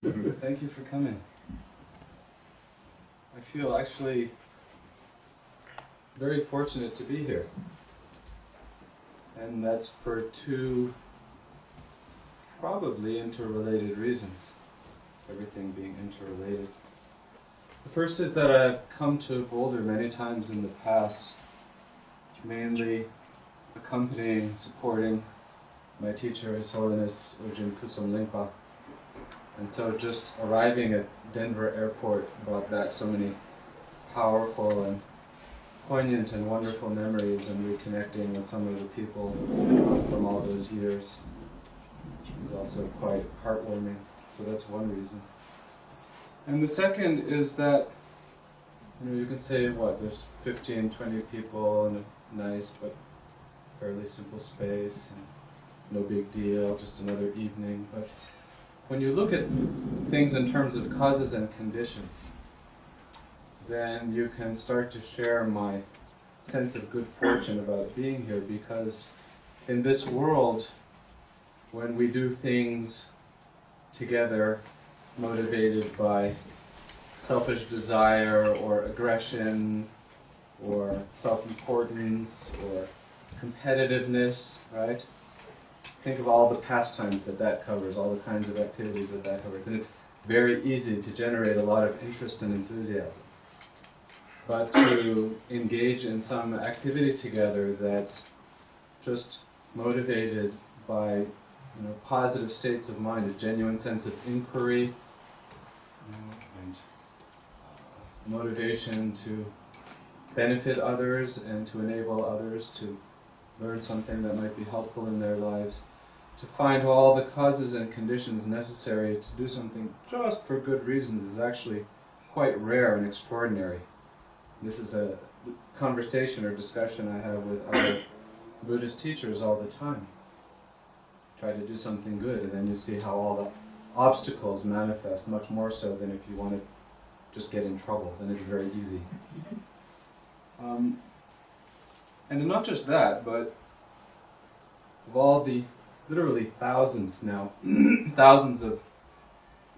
Thank you for coming. I feel actually very fortunate to be here. And that's for two probably interrelated reasons, everything being interrelated. The first is that I've come to Boulder many times in the past, mainly accompanying, supporting my teacher, His Holiness Ujin Kusum Lingpa. And so just arriving at Denver Airport brought back so many powerful and poignant and wonderful memories, and reconnecting with some of the people from all those years is also quite heartwarming. So that's one reason. And the second is that, you can say, there's 15, 20 people in a nice but fairly simple space, and no big deal, just another evening. But when you look at things in terms of causes and conditions, then you can start to share my sense of good fortune about being here, because in this world, when we do things together, motivated by selfish desire or aggression or self-importance or competitiveness, right? Think of all the pastimes that covers, all the kinds of activities that covers, and it's very easy to generate a lot of interest and enthusiasm. But to engage in some activity together that's just motivated by positive states of mind, a genuine sense of inquiry, and motivation to benefit others and to enable others to learn something that might be helpful in their lives, to find all the causes and conditions necessary to do something just for good reasons is actually quite rare and extraordinary. This is a conversation or discussion I have with other Buddhist teachers all the time. Try to do something good, and then you see how all the obstacles manifest, much more so than if you want to just get in trouble. Then it's very easy. And not just that, but of all the literally thousands now, thousands of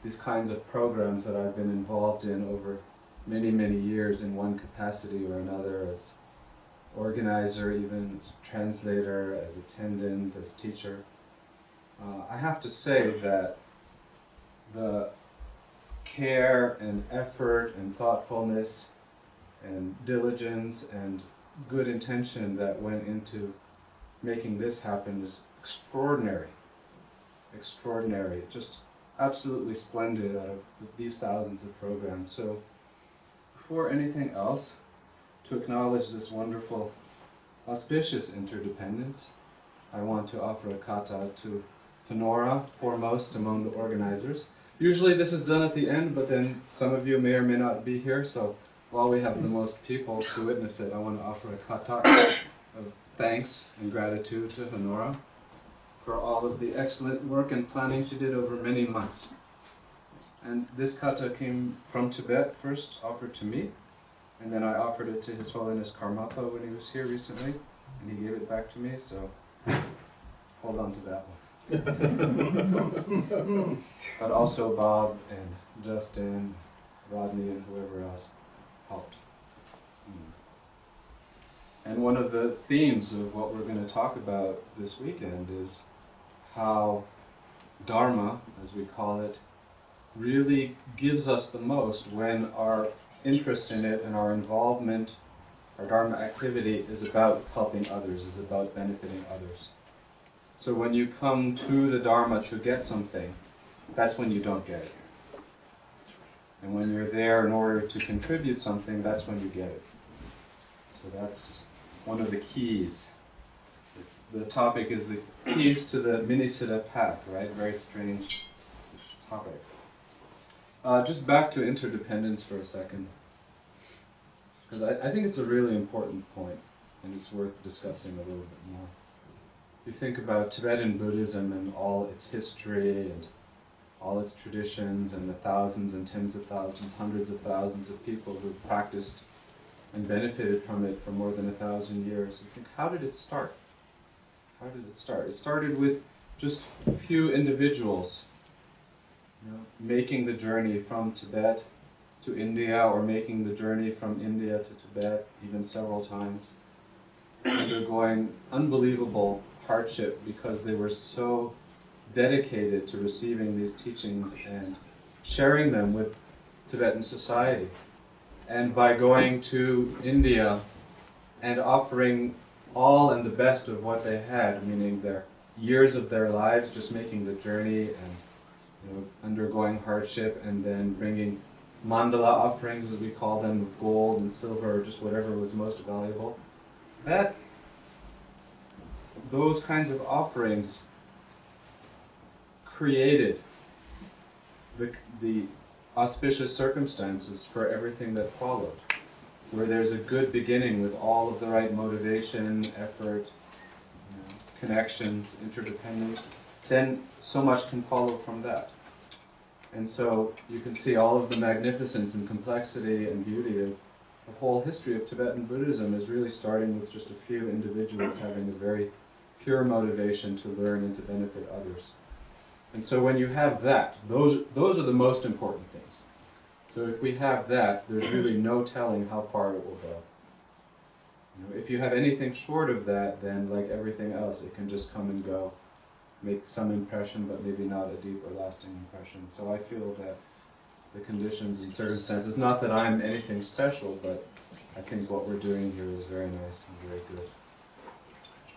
these kinds of programs that I've been involved in over many, many years in one capacity or another, as organizer, even as translator, as attendant, as teacher, I have to say that the care and effort and thoughtfulness and diligence and good intention that went into making this happen is extraordinary. Extraordinary. Just absolutely splendid out of these thousands of programs. So, before anything else, to acknowledge this wonderful, auspicious interdependence, I want to offer a kata to Honora, foremost among the organizers. Usually this is done at the end, but then some of you may or may not be here, so while we have the most people to witness it, I want to offer a kata of thanks and gratitude to Honora for all of the excellent work and planning she did over many months. And this kata came from Tibet, first offered to me, and then I offered it to His Holiness Karmapa when he was here recently, and he gave it back to me, so hold on to that one. But also Bob and Justin, Rodney, and whoever else helped. And one of the themes of what we're going to talk about this weekend is how Dharma, as we call it, really gives us the most when our interest in it and our involvement, our Dharma activity is about helping others, is about benefiting others. So when you come to the Dharma to get something, that's when you don't get it. And when you're there in order to contribute something, that's when you get it. So that's one of the keys. The topic is the keys to the Minisiddha Path, right? Very strange topic. Just back to interdependence for a second, because I think it's a really important point, and it's worth discussing a little bit more. You think about Tibetan Buddhism and all its history and all its traditions and the thousands and tens of thousands, hundreds of thousands of people who've practiced and benefited from it for more than 1,000 years. You think, how did it start? How did it start? It started with just a few individuals making the journey from Tibet to India, or making the journey from India to Tibet even several times, undergoing unbelievable hardship because they were so dedicated to receiving these teachings and sharing them with Tibetan society. And by going to India and offering all and the best of what they had, meaning their years of their lives, just making the journey and undergoing hardship, and then bringing mandala offerings, as we call them, of gold and silver, or just whatever was most valuable. Those kinds of offerings created the auspicious circumstances for everything that followed, where there's a good beginning with all of the right motivation, effort, connections, interdependence, then so much can follow from that. And so you can see all of the magnificence and complexity and beauty of the whole history of Tibetan Buddhism is really starting with just a few individuals having a very pure motivation to learn and to benefit others. And so when you have that, those are the most important things. So if we have that, there's really no telling how far it will go. If you have anything short of that, then like everything else, it can just come and go, make some impression, but maybe not a deep or lasting impression. So I feel that the conditions and circumstances, not that I'm anything special, but I think what we're doing here is very nice and very good.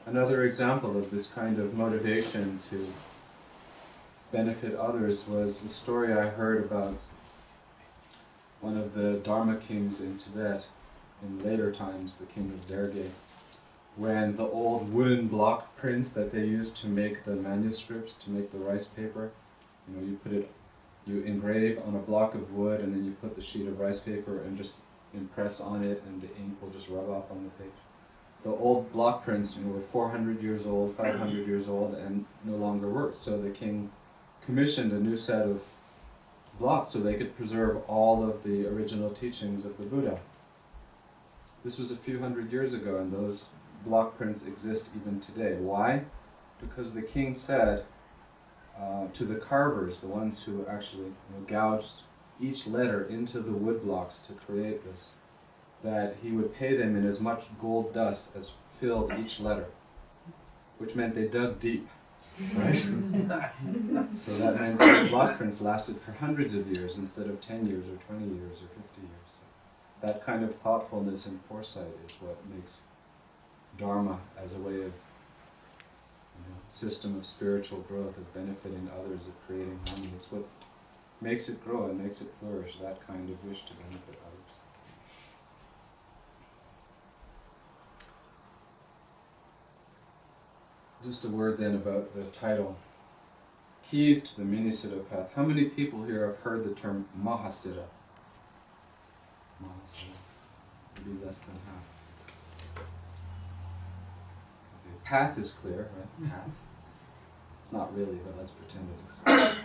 Another example of this kind of motivation to benefit others was a story I heard about one of the Dharma kings in Tibet in later times, the king of Derge, when the old wooden block prints that they used to make the manuscripts, to make the rice paper, you engrave on a block of wood, and then you put the sheet of rice paper and just impress on it, and the ink will just rub off on the page. The old block prints were 400 years old, 500 years old, and no longer worked. So the king commissioned a new set of blocks so they could preserve all of the original teachings of the Buddha. This was a few hundred years ago, and those block prints exist even today. Why? Because the king said to the carvers, the ones who actually gouged each letter into the wood blocks to create this, that he would pay them in as much gold dust as filled each letter, which meant they dug deep, right? So that meant that the block prints lasted for hundreds of years instead of 10 years or 20 years or 50 years. So that kind of thoughtfulness and foresight is what makes Dharma as a way of system of spiritual growth, of benefiting others, of creating harmony. It's what makes it grow and makes it flourish, that kind of wish to benefit others. Just a word then about the title, Keys to the Minisiddha Path. How many people here have heard the term Mahasiddha? Mahasiddha. Maybe less than half. Okay. Path is clear, right? Path. It's not really, but let's pretend it is.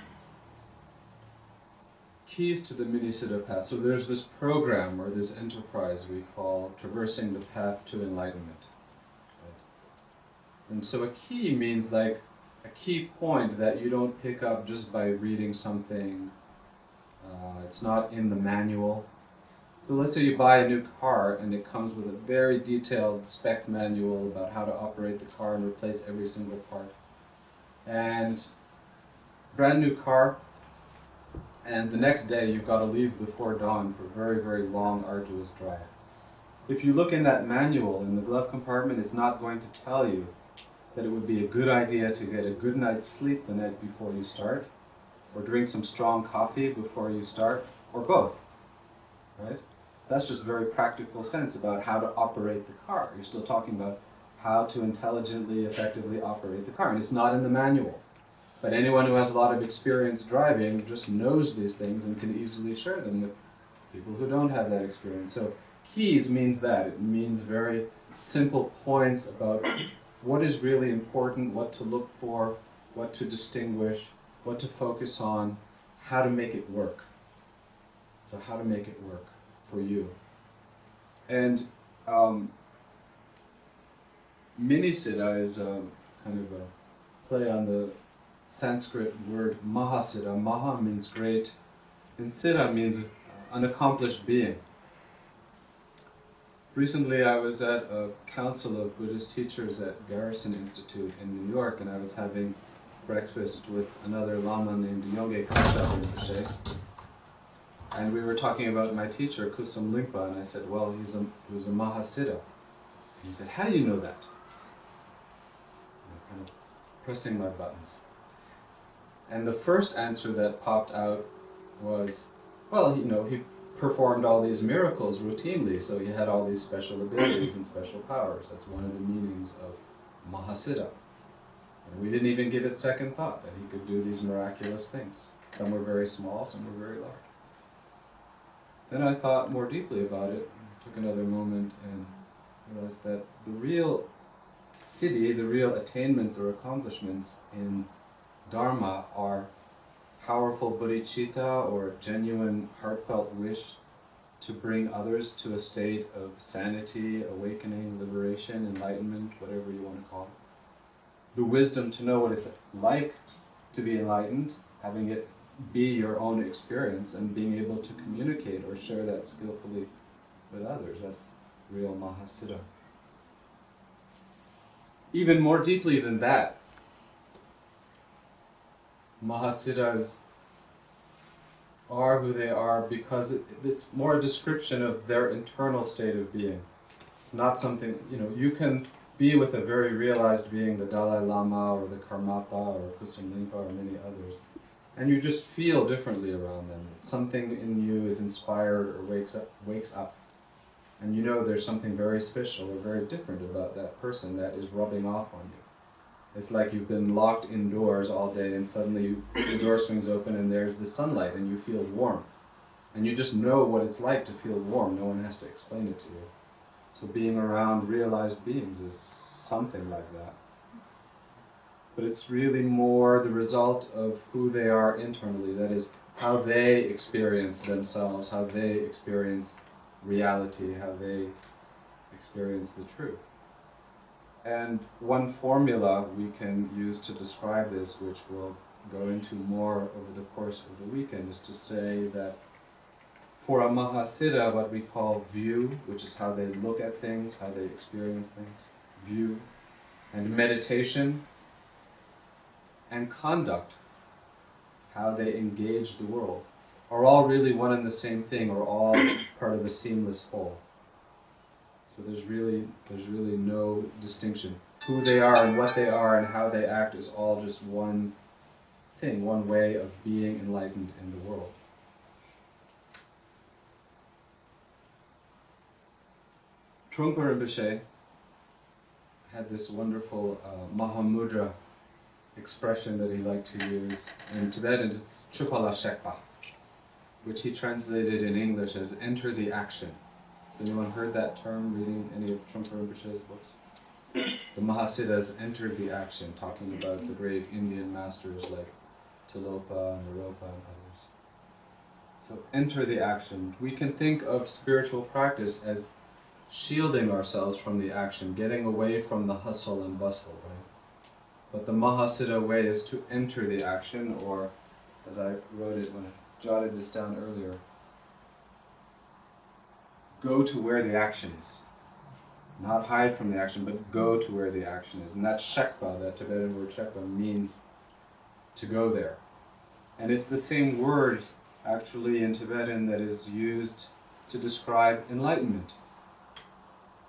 Keys to the Minisiddha Path. So there's this program or this enterprise we call Traversing the Path to Enlightenment. And so a key means like a key point that you don't pick up just by reading something. It's not in the manual. So let's say you buy a new car and it comes with a very detailed spec manual about how to operate the car and replace every single part. And brand new car, and the next day you've got to leave before dawn for a very, very long, arduous drive. If you look in that manual in the glove compartment, it's not going to tell you that it would be a good idea to get a good night's sleep the night before you start, or drink some strong coffee before you start, or both, right? That's just very practical sense about how to operate the car. You're still talking about how to intelligently, effectively operate the car, and it's not in the manual. But anyone who has a lot of experience driving just knows these things and can easily share them with people who don't have that experience. So keys means that. It means very simple points about what is really important, what to look for, what to distinguish, what to focus on, how to make it work. So how to make it work for you. And Minisiddha is kind of a play on the Sanskrit word Mahasiddha. Maha means great, and Siddha means an accomplished being. Recently I was at a council of Buddhist teachers at Garrison Institute in New York, and I was having breakfast with another Lama named Yongey Kachab Rinpoche. And we were talking about my teacher, Kusum Lingpa, and I said, well, he was a Mahasiddha. And he said, how do you know that? Kind of pressing my buttons. And the first answer that popped out was, well, he performed all these miracles routinely, so he had all these special abilities and special powers. That's one of the meanings of Mahasiddha. And we didn't even give it second thought that he could do these miraculous things. Some were very small, some were very large. Then I thought more deeply about it, took another moment, and realized that the real siddhi, the real attainments or accomplishments in Dharma are powerful bodhicitta or genuine heartfelt wish to bring others to a state of sanity, awakening, liberation, enlightenment, whatever you want to call it. The wisdom to know what it's like to be enlightened, having it be your own experience, and being able to communicate or share that skillfully with others. That's real Mahasiddha. Even more deeply than that, Mahasiddhas are who they are because it's more a description of their internal state of being. Not something, you can be with a very realized being, the Dalai Lama or the Karmapa or Kusum Lingpa or many others, and you just feel differently around them. Something in you is inspired or wakes up. And you know there's something very special or very different about that person that is rubbing off on you. It's like you've been locked indoors all day and suddenly the door swings open and there's the sunlight and you feel warm. And you just know what it's like to feel warm. No one has to explain it to you. So being around realized beings is something like that. But it's really more the result of who they are internally. That is, how they experience themselves, how they experience reality, how they experience the truth. And one formula we can use to describe this, which we'll go into more over the course of the weekend, is to say that for a Mahasiddha, what we call view, which is how they look at things, how they experience things, view, and meditation, and conduct, how they engage the world, are all really one and the same thing, or all part of a seamless whole. So there's really no distinction. Who they are and what they are and how they act is all just one thing, one way of being enlightened in the world. Trungpa Rinpoche had this wonderful Mahamudra expression that he liked to use. In Tibetan it's Chupala Shekpa, which he translated in English as enter the action. Has anyone heard that term reading any of Trungpa Rinpoche's books? The Mahasiddhas entered the action, talking about the great Indian masters like Tilopa and Naropa and others. So enter the action. We can think of spiritual practice as shielding ourselves from the action, getting away from the hustle and bustle, right? But the Mahasiddha way is to enter the action, or as I wrote it when I jotted this down earlier, go to where the action is. Not hide from the action, but go to where the action is. And that shekpa, that Tibetan word shekpa, means to go there. And it's the same word, actually, in Tibetan that is used to describe enlightenment.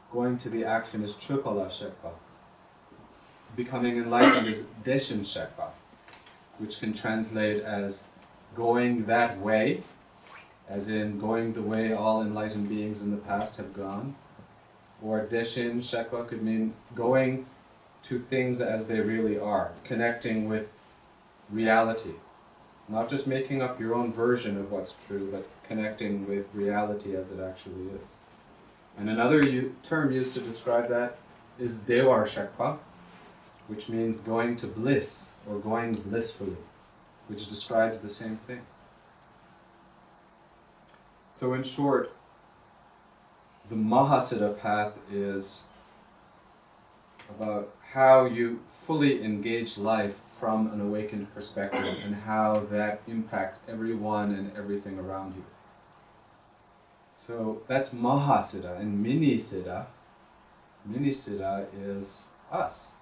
Going to the action is chupala shekpa. Becoming enlightened is deshin shekpa, which can translate as going that way, as in going the way all enlightened beings in the past have gone. Or deshin shekpa could mean going to things as they really are, connecting with reality. Not just making up your own version of what's true, but connecting with reality as it actually is. And another term used to describe that is dewar shekpa, which means going to bliss, or going blissfully, which describes the same thing. So in short, the Mahasiddha path is about how you fully engage life from an awakened perspective and how that impacts everyone and everything around you. So that's Mahasiddha, and Minisiddha is us.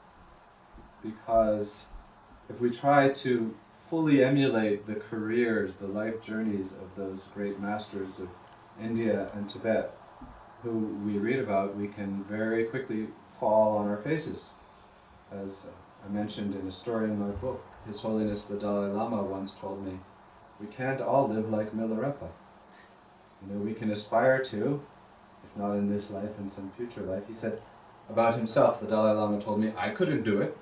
Because if we try to fully emulate the careers, the life journeys of those great masters of India and Tibet, who we read about, we can very quickly fall on our faces. As I mentioned in a story in my book, His Holiness the Dalai Lama once told me, we can't all live like Milarepa. You know, we can aspire to, if not in this life, in some future life. He said about himself, the Dalai Lama told me, I couldn't do it,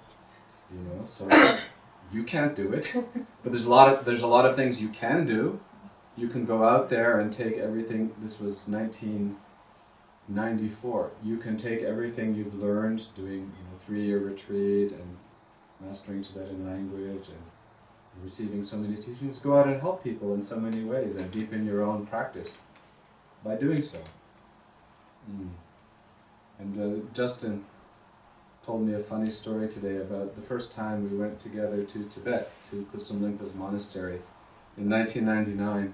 you know, so you can't do it. But there's a lot of things you can do. You can go out there and take everything. This was 1994. You can take everything you've learned doing, 3-year retreat and mastering Tibetan language and receiving so many teachings, go out and help people in so many ways and deepen your own practice by doing so. And Justin told me a funny story today about the first time we went together to Tibet, to Kusum Limpa's monastery in 1999.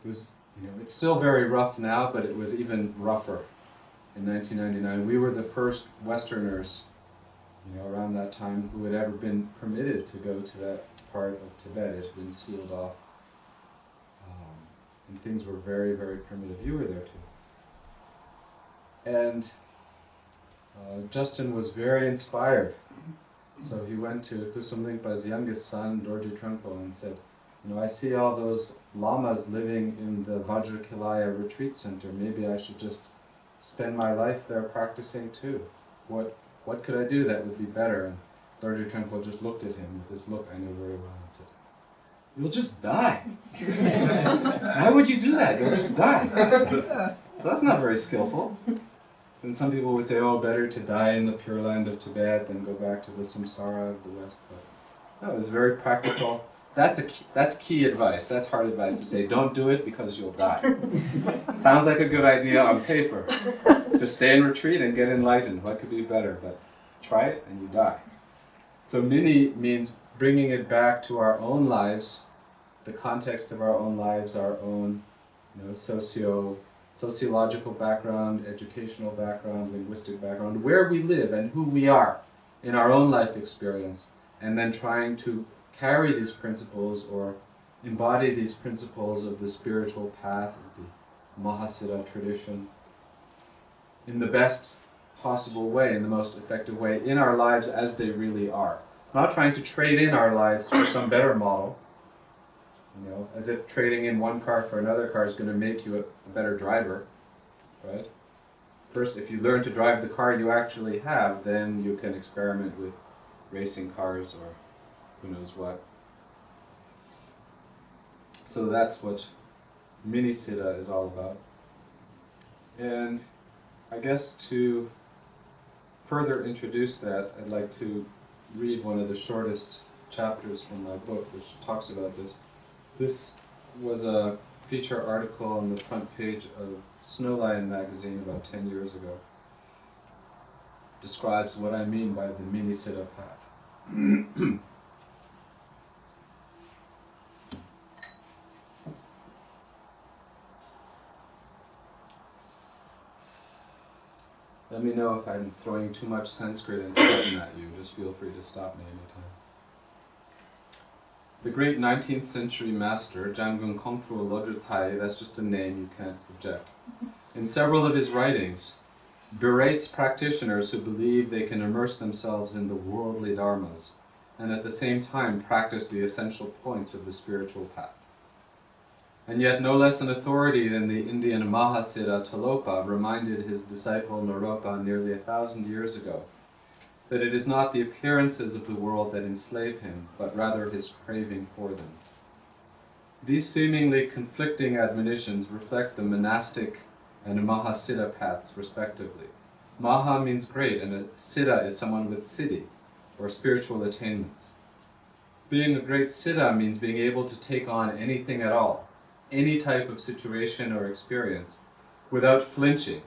It was, it's still very rough now, but it was even rougher in 1999. We were the first Westerners, around that time, who had ever been permitted to go to that part of Tibet. It had been sealed off. And things were very, very primitive. You were there too. And Justin was very inspired. So he went to Kusum Limpa's youngest son, Dorje Trungpo, and said, I see all those lamas living in the Vajrakilaya retreat center. Maybe I should just spend my life there practicing too. What could I do that would be better? And Dorje Trungpo just looked at him with this look I knew very well and said, you'll just die. Why would you do that? You'll just die. Well, that's not very skillful. And some people would say, better to die in the Pure Land of Tibet than go back to the samsara of the West. But no, it was very practical. That's key advice. That's hard advice to say, don't do it because you'll die. Sounds like a good idea on paper. Just stay in retreat and get enlightened. What could be better? But try it and you die. So Mini means bringing it back to our own lives, the context of our own lives, our own sociological background, educational background, linguistic background, where we live and who we are in our own life experience, and then trying to carry these principles or embody these principles of the spiritual path, of the Mahasiddha tradition, in the best possible way, in the most effective way, in our lives as they really are. Not trying to trade in our lives for some better model, as if trading in one car for another car is going to make you a better driver, right? First, if you learn to drive the car you actually have, then you can experiment with racing cars or who knows what. So that's what Minisiddha is all about. And I guess to further introduce that, I'd like to read one of the shortest chapters from my book, which talks about this. This was a feature article on the front page of Snowline magazine about 10 years ago. It describes what I mean by the Minisiddha Path. Let me know if I'm throwing too much Sanskrit and Tibetan at you. Just feel free to stop me anytime. The great 19th century master, Jamgon Kongtrul Lodrithai, that's just a name, you can't object, in several of his writings, berates practitioners who believe they can immerse themselves in the worldly dharmas and at the same time practice the essential points of the spiritual path. And yet no less an authority than the Indian Mahasiddha Talopa reminded his disciple Naropa nearly 1,000 years ago that it is not the appearances of the world that enslave him, but rather his craving for them. These seemingly conflicting admonitions reflect the monastic and Mahasiddha paths respectively. Maha means great, and a Siddha is someone with siddhi, or spiritual attainments. Being a great Siddha means being able to take on anything at all, any type of situation or experience, without flinching,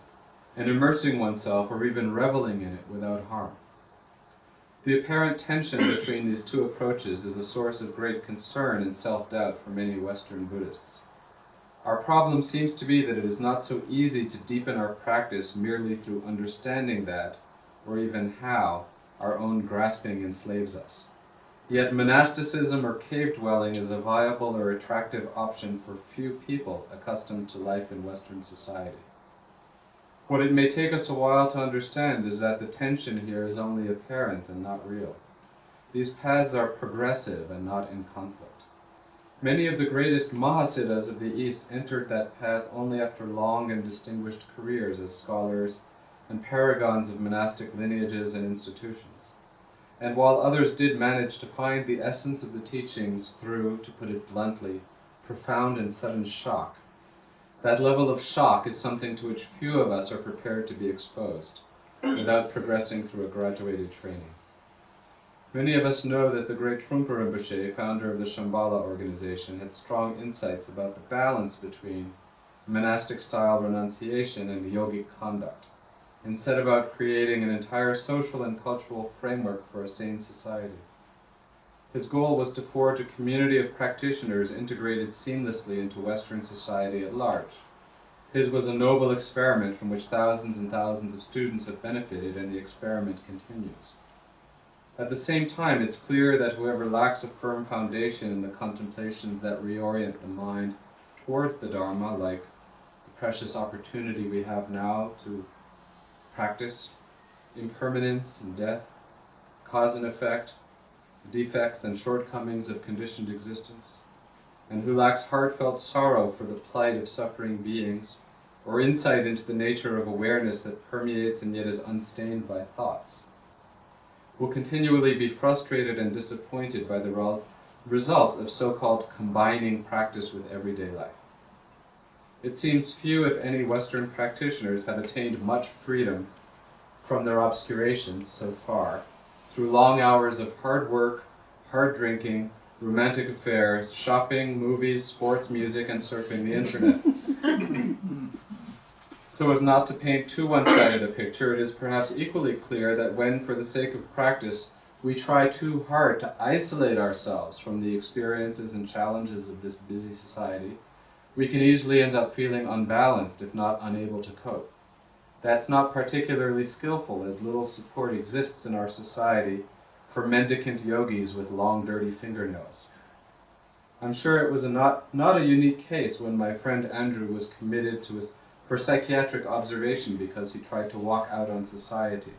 and immersing oneself or even reveling in it without harm. The apparent tension between these two approaches is a source of great concern and self-doubt for many Western Buddhists. Our problem seems to be that it is not so easy to deepen our practice merely through understanding that, or even how, our own grasping enslaves us. Yet monasticism or cave dwelling is a viable or attractive option for few people accustomed to life in Western society. What it may take us a while to understand is that the tension here is only apparent and not real. These paths are progressive and not in conflict. Many of the greatest Mahasiddhas of the East entered that path only after long and distinguished careers as scholars and paragons of monastic lineages and institutions. And while others did manage to find the essence of the teachings through, to put it bluntly, profound and sudden shock, that level of shock is something to which few of us are prepared to be exposed, without progressing through a graduated training. Many of us know that the great Tulku Rinpoche, founder of the Shambhala organization, had strong insights about the balance between monastic-style renunciation and yogic conduct, and set about creating an entire social and cultural framework for a sane society. His goal was to forge a community of practitioners integrated seamlessly into Western society at large. His was a noble experiment from which thousands and thousands of students have benefited, and the experiment continues. At the same time, it's clear that whoever lacks a firm foundation in the contemplations that reorient the mind towards the Dharma, like the precious opportunity we have now to practice impermanence and death, cause and effect, defects and shortcomings of conditioned existence, and who lacks heartfelt sorrow for the plight of suffering beings, or insight into the nature of awareness that permeates and yet is unstained by thoughts, will continually be frustrated and disappointed by the results of so-called combining practice with everyday life. It seems few, if any, Western practitioners have attained much freedom from their obscurations so far, through long hours of hard work, hard drinking, romantic affairs, shopping, movies, sports, music, and surfing the internet. So as not to paint too one-sided a picture, it is perhaps equally clear that when, for the sake of practice, we try too hard to isolate ourselves from the experiences and challenges of this busy society, we can easily end up feeling unbalanced, if not unable to cope. That's not particularly skillful, as little support exists in our society for mendicant yogis with long, dirty fingernails. I'm sure it was not a unique case when my friend Andrew was committed for psychiatric observation because he tried to walk out on society.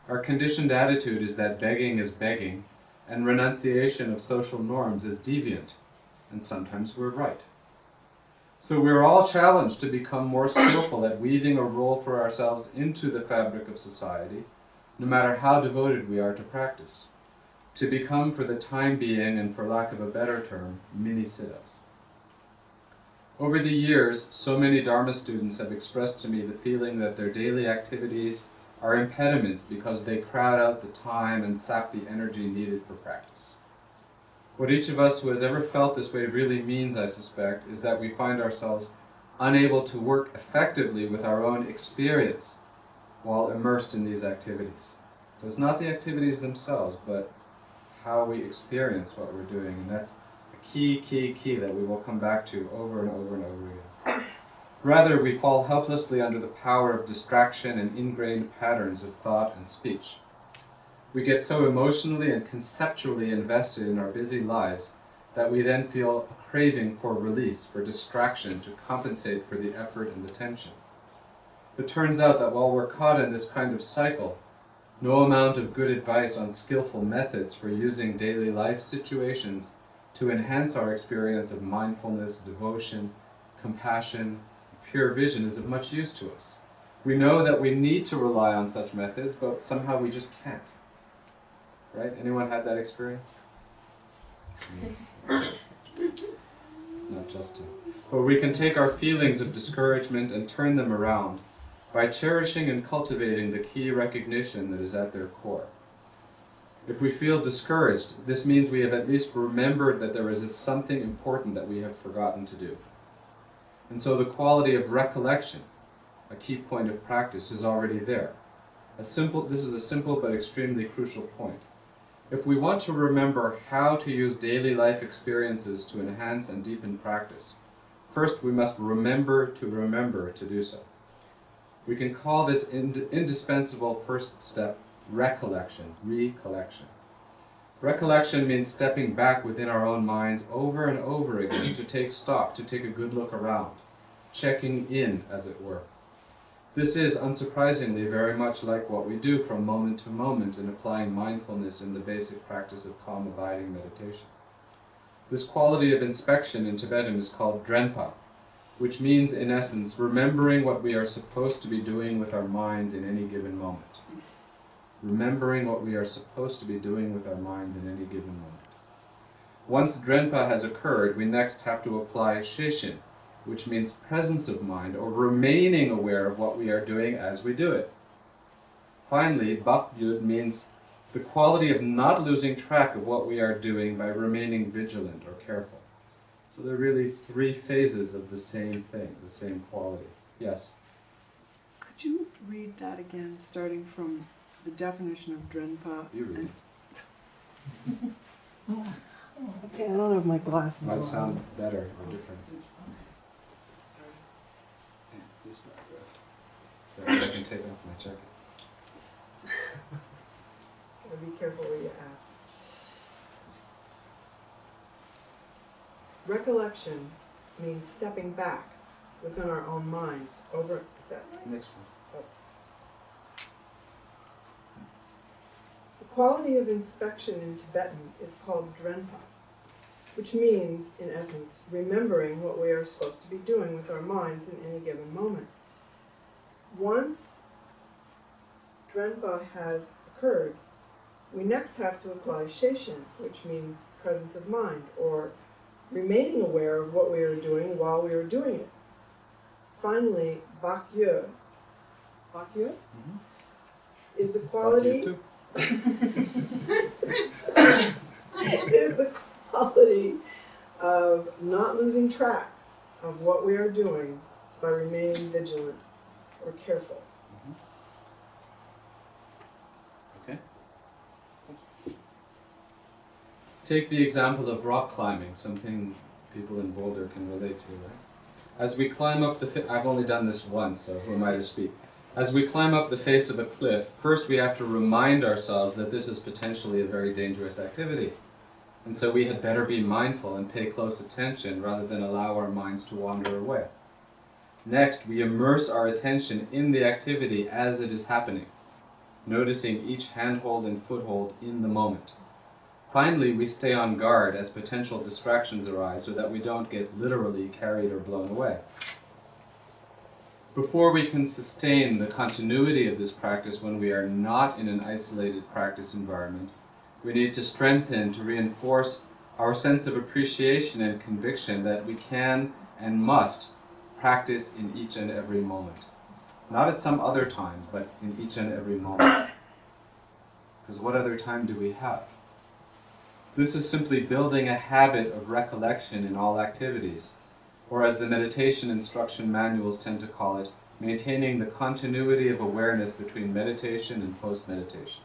Our conditioned attitude is that begging is begging, and renunciation of social norms is deviant, and sometimes we're right. So we're all challenged to become more skillful at weaving a role for ourselves into the fabric of society, no matter how devoted we are to practice, to become, for the time being, and for lack of a better term, mini-siddhas. Over the years, so many Dharma students have expressed to me the feeling that their daily activities are impediments because they crowd out the time and sap the energy needed for practice. What each of us who has ever felt this way really means, I suspect, is that we find ourselves unable to work effectively with our own experience while immersed in these activities. So it's not the activities themselves, but how we experience what we're doing, and that's a key that we will come back to over and over and over again. Rather, we fall helplessly under the power of distraction and ingrained patterns of thought and speech. We get so emotionally and conceptually invested in our busy lives that we then feel a craving for release, for distraction, to compensate for the effort and the tension. It turns out that while we're caught in this kind of cycle, no amount of good advice on skillful methods for using daily life situations to enhance our experience of mindfulness, devotion, compassion, pure vision is of much use to us. We know that we need to rely on such methods, but somehow we just can't. Right? Anyone had that experience? Not Justin. But we can take our feelings of discouragement and turn them around by cherishing and cultivating the key recognition that is at their core. If we feel discouraged, this means we have at least remembered that there is something important that we have forgotten to do. And so the quality of recollection, a key point of practice, is already there. This is a simple but extremely crucial point. If we want to remember how to use daily life experiences to enhance and deepen practice, first we must remember to do so. We can call this indispensable first step recollection. Recollection means stepping back within our own minds over and over again to take stock, to take a good look around, checking in, as it were. This is, unsurprisingly, very much like what we do from moment to moment in applying mindfulness in the basic practice of calm abiding meditation. This quality of inspection in Tibetan is called drenpa, which means, in essence, remembering what we are supposed to be doing with our minds in any given moment. Remembering what we are supposed to be doing with our minds in any given moment. Once drenpa has occurred, we next have to apply sheshin, which means presence of mind, or remaining aware of what we are doing as we do it. Finally, bakyud means the quality of not losing track of what we are doing by remaining vigilant or careful. So there are really three phases of the same thing, the same quality. Yes? Could you read that again, starting from the definition of drenpa? You read it. Okay, I don't have my glasses Might on. sound better or different. Yeah, this paragraph. Yeah, I can take off my jacket. Gotta be careful what you ask. Recollection means stepping back within our own minds over. Is that right? Next one. The quality of inspection in Tibetan is called drenpa, which means, in essence, remembering what we are supposed to be doing with our minds in any given moment. Once drenpa has occurred, we next have to apply sheshin, which means presence of mind, or remaining aware of what we are doing while we are doing it. Finally, bakye. Bakye? Mm-hmm. Is the quality... Too. is the quality of not losing track of what we are doing by remaining vigilant or careful. Okay. Take the example of rock climbing, something people in Boulder can relate to, right? As we climb up I've only done this once, so who am I to speak? As we climb up the face of a cliff, first we have to remind ourselves that this is potentially a very dangerous activity. And so we had better be mindful and pay close attention rather than allow our minds to wander away. Next, we immerse our attention in the activity as it is happening, noticing each handhold and foothold in the moment. Finally, we stay on guard as potential distractions arise so that we don't get literally carried or blown away. Before we can sustain the continuity of this practice when we are not in an isolated practice environment, we need to strengthen, to reinforce our sense of appreciation and conviction that we can and must practice in each and every moment. Not at some other time, but in each and every moment. Because what other time do we have? This is simply building a habit of recollection in all activities, or as the meditation instruction manuals tend to call it, maintaining the continuity of awareness between meditation and post-meditation.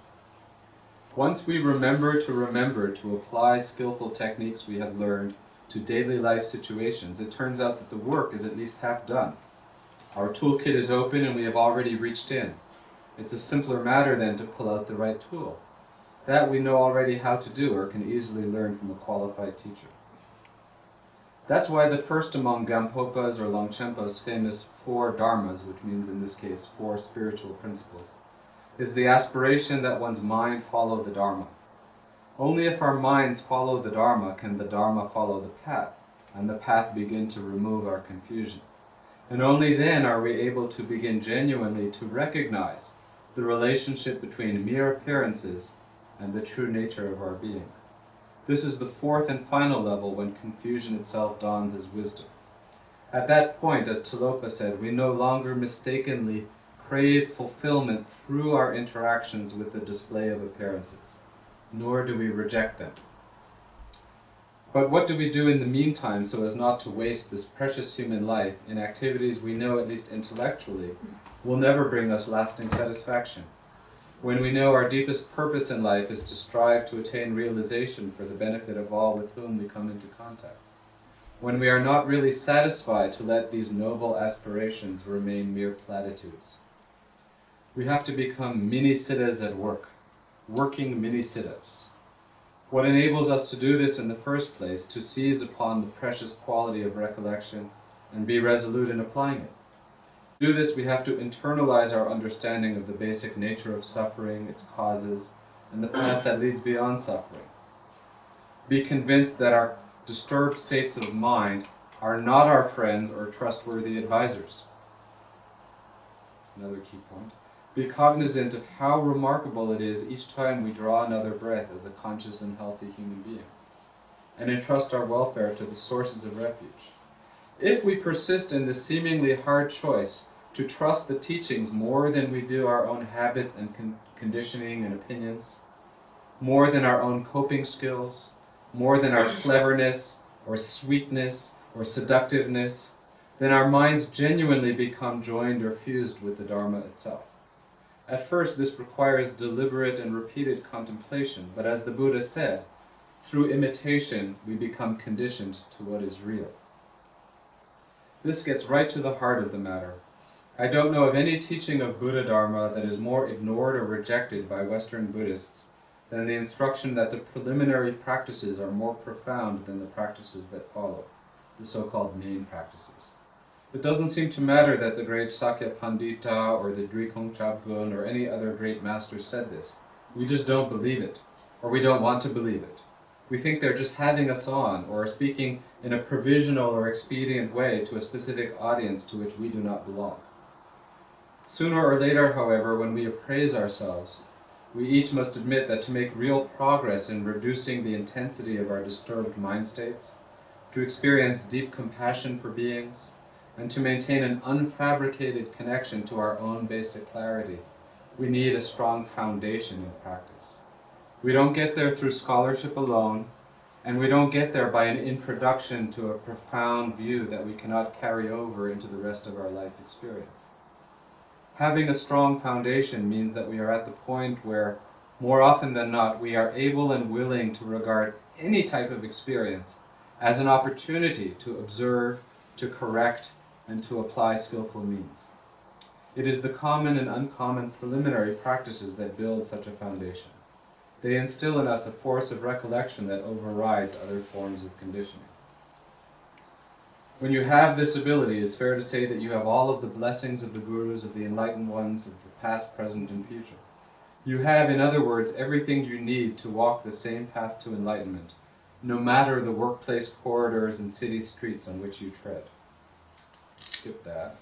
Once we remember to apply skillful techniques we have learned to daily life situations, it turns out that the work is at least half done. Our toolkit is open and we have already reached in. It's a simpler matter then to pull out the right tool. That we know already how to do or can easily learn from a qualified teacher. That's why the first among Gampopa's or Longchenpa's famous 4 dharmas, which means in this case 4 spiritual principles, is the aspiration that one's mind follow the Dharma. Only if our minds follow the Dharma can the Dharma follow the path, and the path begin to remove our confusion. And only then are we able to begin genuinely to recognize the relationship between mere appearances and the true nature of our being. This is the 4th and final level when confusion itself dawns as wisdom. At that point, as Tilopa said, we no longer mistakenly crave fulfillment through our interactions with the display of appearances, nor do we reject them. But what do we do in the meantime so as not to waste this precious human life in activities we know, at least intellectually, will never bring us lasting satisfaction? when we know our deepest purpose in life is to strive to attain realization for the benefit of all with whom we come into contact, when we are not really satisfied to let these noble aspirations remain mere platitudes. We have to become Minisiddhas at work, working Minisiddhas. What enables us to do this in the first place, to seize upon the precious quality of recollection and be resolute in applying it. To do this, we have to internalize our understanding of the basic nature of suffering, its causes, and the path that leads beyond suffering. Be convinced that our disturbed states of mind are not our friends or trustworthy advisors. Another key point. Be cognizant of how remarkable it is each time we draw another breath as a conscious and healthy human being, and entrust our welfare to the sources of refuge. If we persist in the seemingly hard choice to trust the teachings more than we do our own habits and conditioning and opinions, more than our own coping skills, more than our cleverness or sweetness or seductiveness, then our minds genuinely become joined or fused with the Dharma itself. At first, this requires deliberate and repeated contemplation, but as the Buddha said, through imitation we become conditioned to what is real. This gets right to the heart of the matter. I don't know of any teaching of Buddha Dharma that is more ignored or rejected by Western Buddhists than the instruction that the preliminary practices are more profound than the practices that follow, the so-called main practices. It doesn't seem to matter that the great Sakya Pandita or the Drikung Chapgun or any other great master said this. We just don't believe it, or we don't want to believe it. We think they're just having us on, or are speaking in a provisional or expedient way to a specific audience to which we do not belong. Sooner or later, however, when we appraise ourselves, we each must admit that to make real progress in reducing the intensity of our disturbed mind states, to experience deep compassion for beings, and to maintain an unfabricated connection to our own basic clarity, we need a strong foundation in practice. We don't get there through scholarship alone, and we don't get there by an introduction to a profound view that we cannot carry over into the rest of our life experience. Having a strong foundation means that we are at the point where, more often than not, we are able and willing to regard any type of experience as an opportunity to observe, to correct, and to apply skillful means. It is the common and uncommon preliminary practices that build such a foundation. They instill in us a force of recollection that overrides other forms of conditioning. When you have this ability, it's fair to say that you have all of the blessings of the gurus, of the enlightened ones, of the past, present, and future. You have, in other words, everything you need to walk the same path to enlightenment, no matter the workplace corridors and city streets on which you tread. Skip that.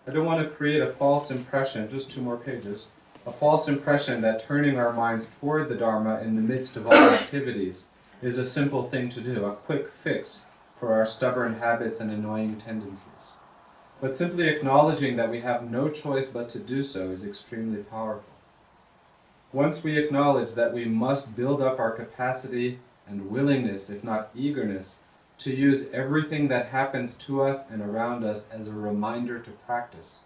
I don't want to create a false impression, just 2 more pages, a false impression that turning our minds toward the Dharma in the midst of all activities is a simple thing to do, a quick fix for our stubborn habits and annoying tendencies. But simply acknowledging that we have no choice but to do so is extremely powerful. Once we acknowledge that we must build up our capacity and willingness, if not eagerness, to use everything that happens to us and around us as a reminder to practice,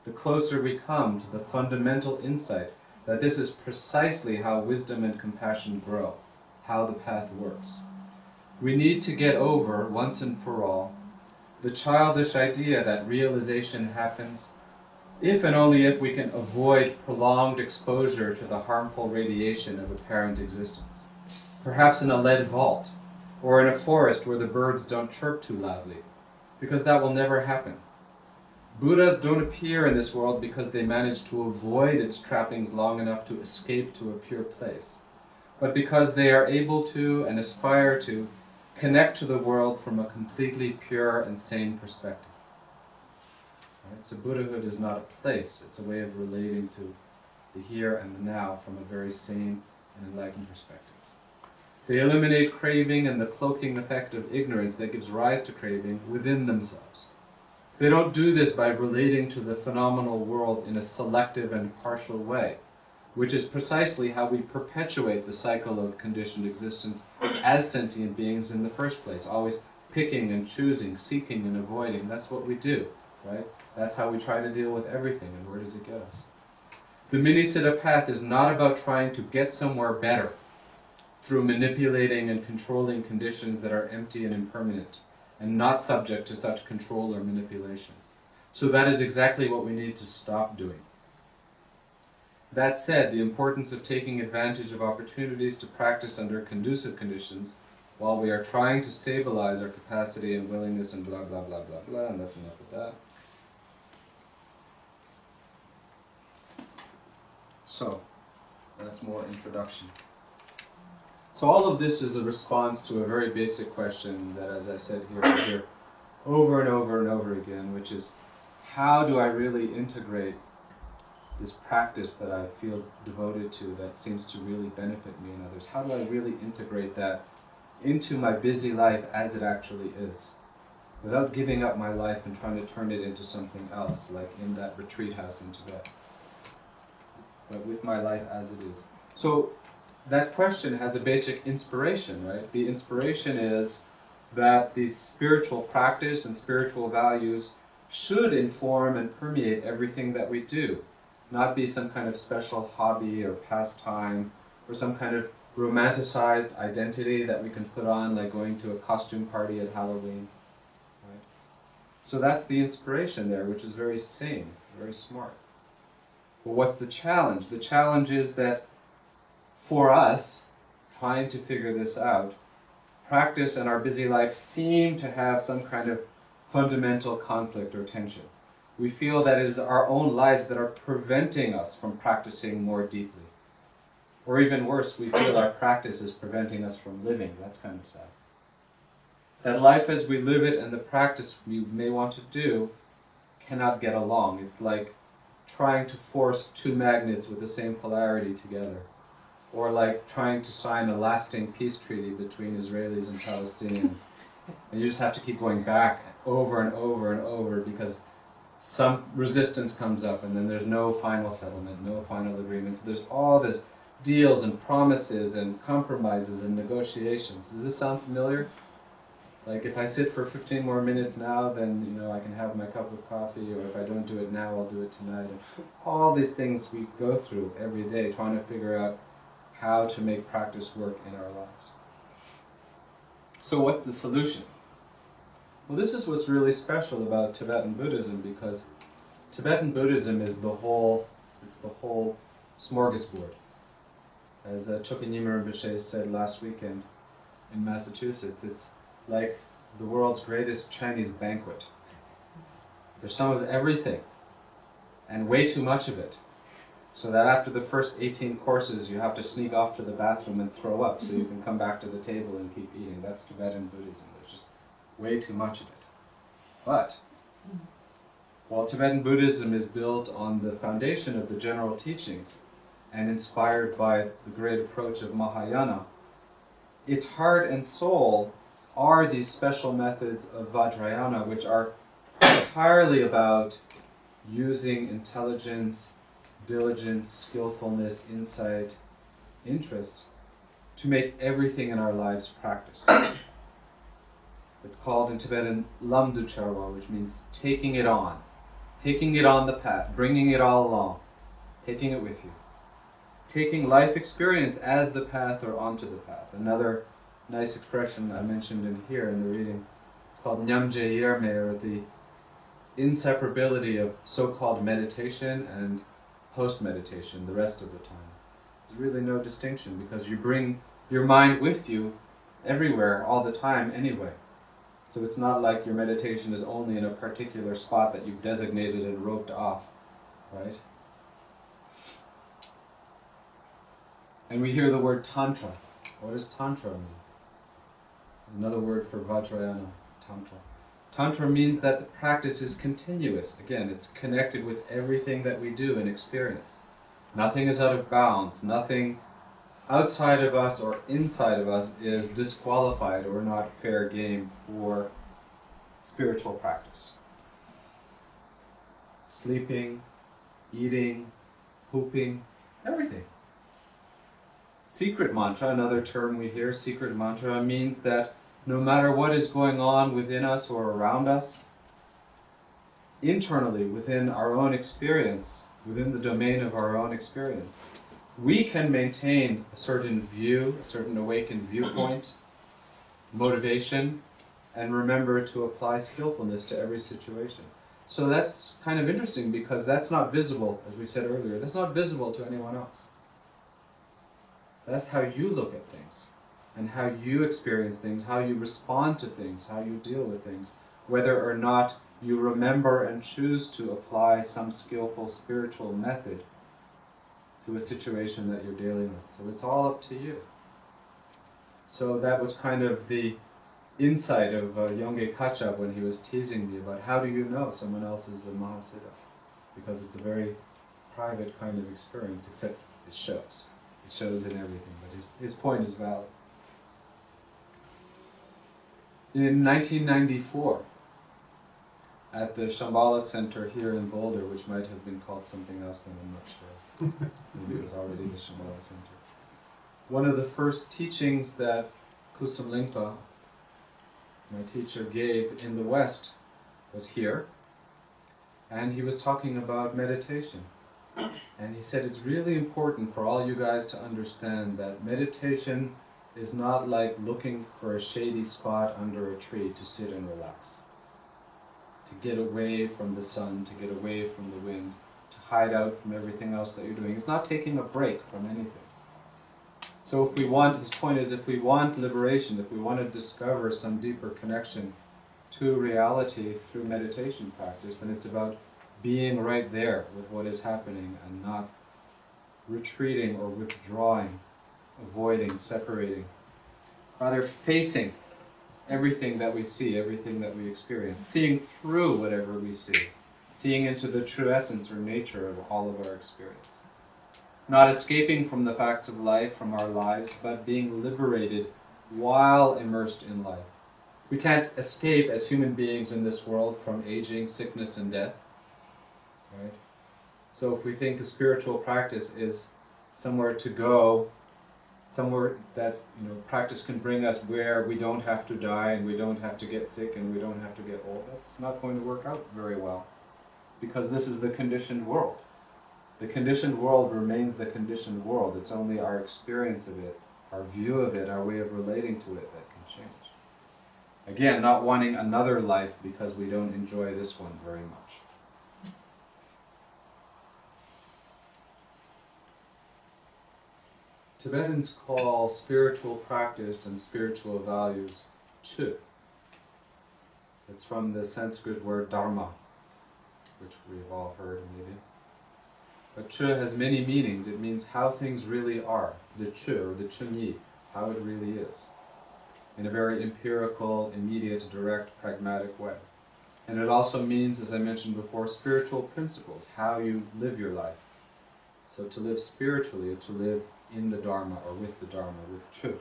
the closer we come to the fundamental insight that this is precisely how wisdom and compassion grow, how the path works. We need to get over, once and for all, the childish idea that realization happens if and only if we can avoid prolonged exposure to the harmful radiation of apparent existence, perhaps in a lead vault, or in a forest where the birds don't chirp too loudly, because that will never happen. Buddhas don't appear in this world because they manage to avoid its trappings long enough to escape to a pure place, but because they are able to and aspire to connect to the world from a completely pure and sane perspective. Right? So Buddhahood is not a place, it's a way of relating to the here and the now from a very sane and enlightened perspective. They eliminate craving and the cloaking effect of ignorance that gives rise to craving within themselves. They don't do this by relating to the phenomenal world in a selective and partial way, which is precisely how we perpetuate the cycle of conditioned existence as sentient beings in the first place, always picking and choosing, seeking and avoiding. That's what we do, right? That's how we try to deal with everything, and where does it get us? The Minisiddha Path is not about trying to get somewhere better through manipulating and controlling conditions that are empty and impermanent and not subject to such control or manipulation. So that is exactly what we need to stop doing. That said, the importance of taking advantage of opportunities to practice under conducive conditions while we are trying to stabilize our capacity and willingness and blah, blah, blah, blah, blah, and that's enough of that. So, that's more introduction. So all of this is a response to a very basic question that, as I said here, we hear over and over and over again, which is, how do I really integrate this practice that I feel devoted to that seems to really benefit me and others? How do I really integrate that into my busy life as it actually is, without giving up my life and trying to turn it into something else, like in that retreat house in Tibet, but with my life as it is? So that question has a basic inspiration, right? The inspiration is that the spiritual practice and spiritual values should inform and permeate everything that we do, not be some kind of special hobby or pastime or some kind of romanticized identity that we can put on, like going to a costume party at Halloween. Right? So that's the inspiration there, which is very sane, very smart. But what's the challenge? The challenge is that for us, trying to figure this out, practice and our busy life seem to have some kind of fundamental conflict or tension. We feel that it is our own lives that are preventing us from practicing more deeply. Or even worse, we feel our practice is preventing us from living. That's kind of sad. That life as we live it and the practice we may want to do cannot get along. It's like trying to force two magnets with the same polarity together. Or like trying to sign a lasting peace treaty between Israelis and Palestinians. And you just have to keep going back over and over and over because some resistance comes up and then there's no final settlement, no final agreement. So there's all this deals and promises and compromises and negotiations. Does this sound familiar? Like if I sit for 15 more minutes now, then I can have my cup of coffee, or if I don't do it now, I'll do it tonight. And all these things we go through every day trying to figure out how to make practice work in our lives. So what's the solution? Well, this is what's really special about Tibetan Buddhism, because Tibetan Buddhism is the whole smorgasbord. As Tulku Rinpoche said last weekend in Massachusetts, it's like the world's greatest Chinese banquet. There's some of everything, and way too much of it. So that after the first 18 courses, you have to sneak off to the bathroom and throw up so you can come back to the table and keep eating. That's Tibetan Buddhism. There's just way too much of it. But while Tibetan Buddhism is built on the foundation of the general teachings and inspired by the great approach of Mahayana, its heart and soul are these special methods of Vajrayana, which are entirely about using intelligence, diligence, skillfulness, insight, interest to make everything in our lives practice. It's called in Tibetan Lamdu Charwa, which means taking it on the path, bringing it all along, taking it with you. Taking life experience as the path or onto the path. Another nice expression I mentioned in here in the reading, it's called Nyamje Yerme, or the inseparability of so-called meditation and post-meditation the rest of the time. There's really no distinction because you bring your mind with you everywhere, all the time anyway. So it's not like your meditation is only in a particular spot that you've designated and roped off, right? And we hear the word Tantra. What does Tantra mean? Another word for Vajrayana, Tantra. Tantra means that the practice is continuous. Again, it's connected with everything that we do and experience. Nothing is out of bounds. Nothing outside of us or inside of us is disqualified or not fair game for spiritual practice. Sleeping, eating, pooping, everything. Secret mantra, another term we hear, secret mantra, means that no matter what is going on within us or around us, internally, within our own experience, within the domain of our own experience. We can maintain a certain view, a certain awakened viewpoint, motivation, and remember to apply skillfulness to every situation. So that's kind of interesting because that's not visible, as we said earlier, that's not visible to anyone else. That's how you look at things, and how you experience things, how you respond to things, how you deal with things, whether or not you remember and choose to apply some skillful spiritual method to a situation that you're dealing with. So it's all up to you. So that was kind of the insight of Yongey Kachab when he was teasing me about how do you know someone else is a Mahasiddha? Because it's a very private kind of experience, except it shows. It shows in everything, but his point is valid. In 1994, at the Shambhala Center here in Boulder, which might have been called something else, then I'm not sure. Maybe it was already the Shambhala Center. One of the first teachings that Kusum Lingpa, my teacher, gave in the West was here, and he was talking about meditation. And he said it's really important for all you guys to understand that meditation is not like looking for a shady spot under a tree to sit and relax, to get away from the sun, to get away from the wind, to hide out from everything else that you're doing. It's not taking a break from anything. So if we want, his point is, if we want liberation, if we want to discover some deeper connection to reality through meditation practice, then it's about being right there with what is happening and not retreating or withdrawing, avoiding, separating. Rather facing everything that we see, everything that we experience, seeing through whatever we see, seeing into the true essence or nature of all of our experience. Not escaping from the facts of life, from our lives, but being liberated while immersed in life. We can't escape as human beings in this world from aging, sickness, and death. Right? So if we think a spiritual practice is somewhere to go, somewhere that practice can bring us where we don't have to die and we don't have to get sick and we don't have to get old, that's not going to work out very well. Because this is the conditioned world. The conditioned world remains the conditioned world. It's only our experience of it, our view of it, our way of relating to it that can change. Again, not wanting another life because we don't enjoy this one very much. Tibetans call spiritual practice and spiritual values chu. It's from the Sanskrit word dharma, which we've all heard maybe. But chu has many meanings. It means how things really are, the chu or the chunyi, how it really is, in a very empirical, immediate, direct, pragmatic way. And it also means, as I mentioned before, spiritual principles, how you live your life. So to live spiritually is to live in the Dharma or with the Dharma, with chu.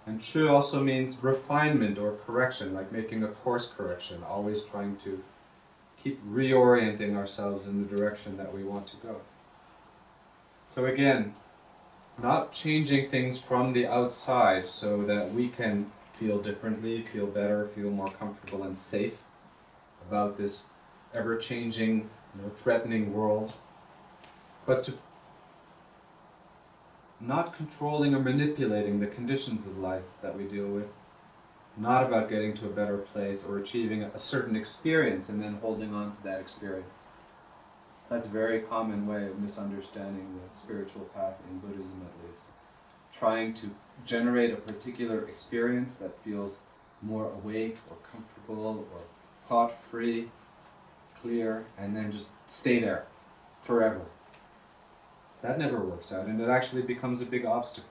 And chu also means refinement or correction, like making a course correction, always trying to keep reorienting ourselves in the direction that we want to go. So again, not changing things from the outside so that we can feel differently, feel better, feel more comfortable and safe about this ever-changing, threatening world, but to not controlling or manipulating the conditions of life that we deal with, not about getting to a better place or achieving a certain experience and then holding on to that experience. That's a very common way of misunderstanding the spiritual path in Buddhism, at least. Trying to generate a particular experience that feels more awake or comfortable or thought-free, clear, and then just stay there forever. That never works out, and it actually becomes a big obstacle.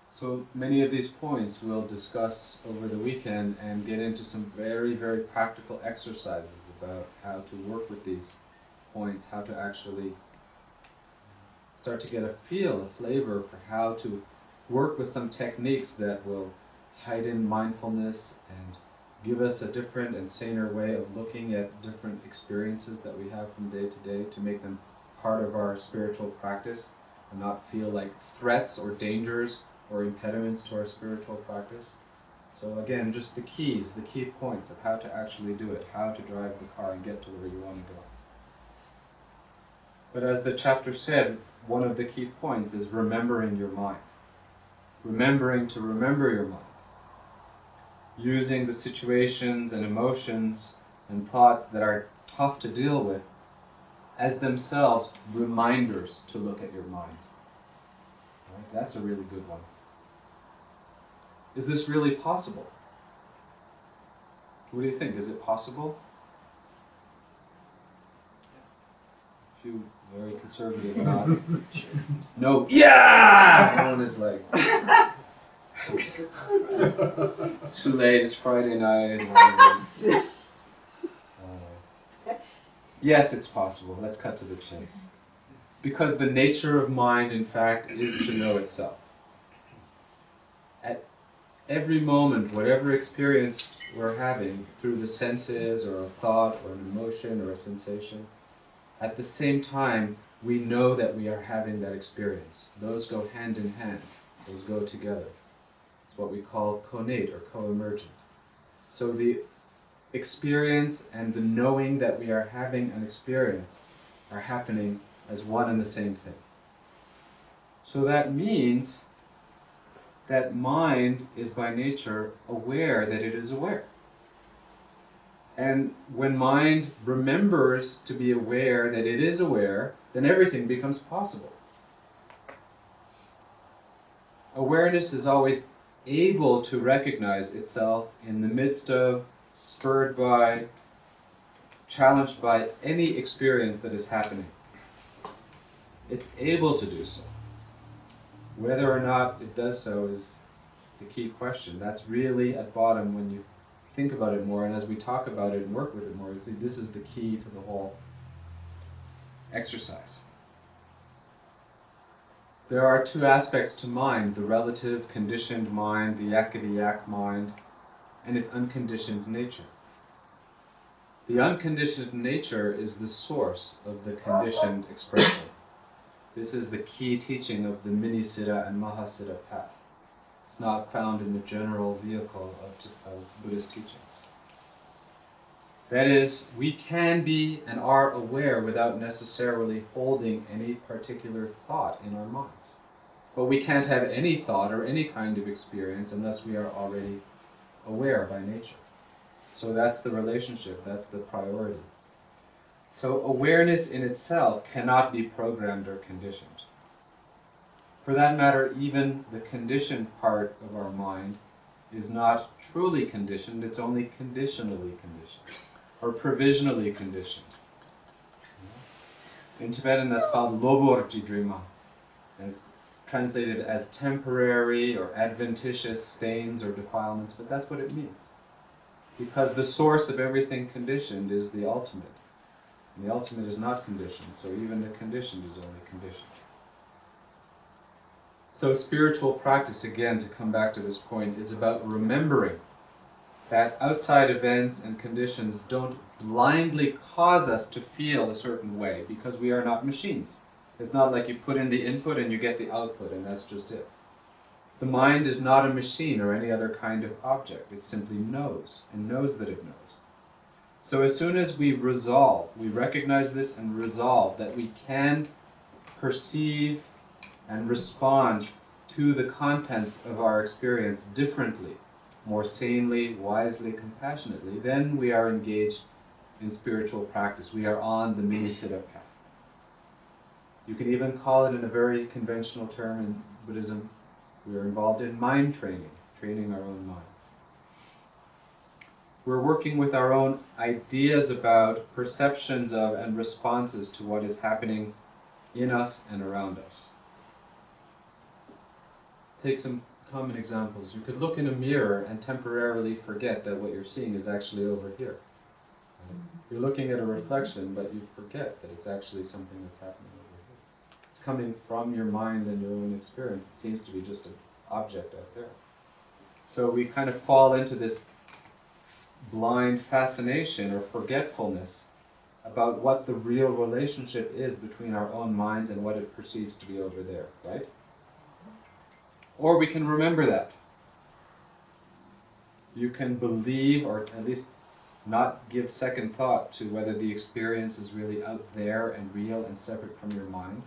So many of these points we'll discuss over the weekend and get into some very, very practical exercises about how to work with these points, how to actually start to get a feel, a flavor for how to work with some techniques that will heighten mindfulness and give us a different and saner way of looking at different experiences that we have from day to day to make them part of our spiritual practice and not feel like threats or dangers or impediments to our spiritual practice. So So again, just the keys, the key points of how to actually do it, how to drive the car and get to where you want to go. But as the chapter said, one of the key points is remembering your mind. Remembering to remember your mind. Using the situations and emotions and thoughts that are tough to deal with as themselves reminders to look at your mind. Right? That's a really good one. Is this really possible? What do you think? Is it possible? A few very conservative nods. No. Yeah! One is like, it's too late, it's Friday night. Yes, it's possible. Let's cut to the chase. Because the nature of mind, in fact, is to know itself. At every moment, whatever experience we're having, through the senses, or a thought, or an emotion, or a sensation, at the same time, we know that we are having that experience. Those go hand in hand. Those go together. It's what we call connate, or co-emergent. So the experience and the knowing that we are having an experience are happening as one and the same thing. So that means that mind is by nature aware that it is aware. And when mind remembers to be aware that it is aware, then everything becomes possible. Awareness is always able to recognize itself in the midst of, spurred by, challenged by any experience that is happening. It's able to do so. Whether or not it does so is the key question. That's really at bottom when you think about it more, and as we talk about it and work with it more, you see this is the key to the whole exercise. There are two aspects to mind: the relative conditioned mind, the yak mind, and its unconditioned nature. The unconditioned nature is the source of the conditioned expression. This is the key teaching of the Minisiddha and Minisiddha Path. It's not found in the general vehicle of Buddhist teachings. That is, we can be and are aware without necessarily holding any particular thought in our minds. But we can't have any thought or any kind of experience unless we are already aware by nature. So that's the relationship, that's the priority. So awareness in itself cannot be programmed or conditioned. For that matter, even the conditioned part of our mind is not truly conditioned, it's only conditionally conditioned, or provisionally conditioned. In Tibetan that's called lobor jidrima, and it's translated as temporary or adventitious stains or defilements, but that's what it means. Because the source of everything conditioned is the ultimate. And the ultimate is not conditioned, so even the conditioned is only conditioned. So spiritual practice, again, to come back to this point, is about remembering that outside events and conditions don't blindly cause us to feel a certain way, because we are not machines. It's not like you put in the input and you get the output, and that's just it. The mind is not a machine or any other kind of object. It simply knows, and knows that it knows. So as soon as we resolve, we recognize this and resolve that we can perceive and respond to the contents of our experience differently, more sanely, wisely, compassionately, then we are engaged in spiritual practice. We are on the Minisiddha Path. You can even call it, in a very conventional term in Buddhism, we are involved in mind training, training our own minds. We're working with our own ideas about, perceptions of, and responses to what is happening in us and around us. Take some common examples. You could look in a mirror and temporarily forget that what you're seeing is actually over here. Right? You're looking at a reflection, but you forget that it's actually something that's happening over here. It's coming from your mind and your own experience. It seems to be just an object out there. So we kind of fall into this blind fascination or forgetfulness about what the real relationship is between our own minds and what it perceives to be over there, right? Or we can remember that. you can believe, or at least not give second thought to whether the experience is really out there and real and separate from your mind,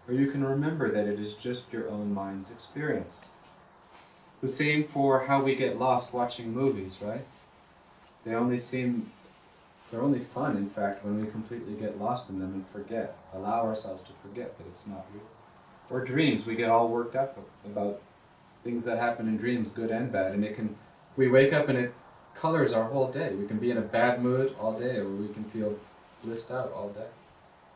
or you can remember that it is just your own mind's experience. The same for how we get lost watching movies, right? They're only fun, in fact, when we completely get lost in them and forget, allow ourselves to forget that it's not real. Or dreams, we get all worked up about things that happen in dreams, good and bad, and we wake up and it colors our whole day. We can be in a bad mood all day, or we can feel blissed out all day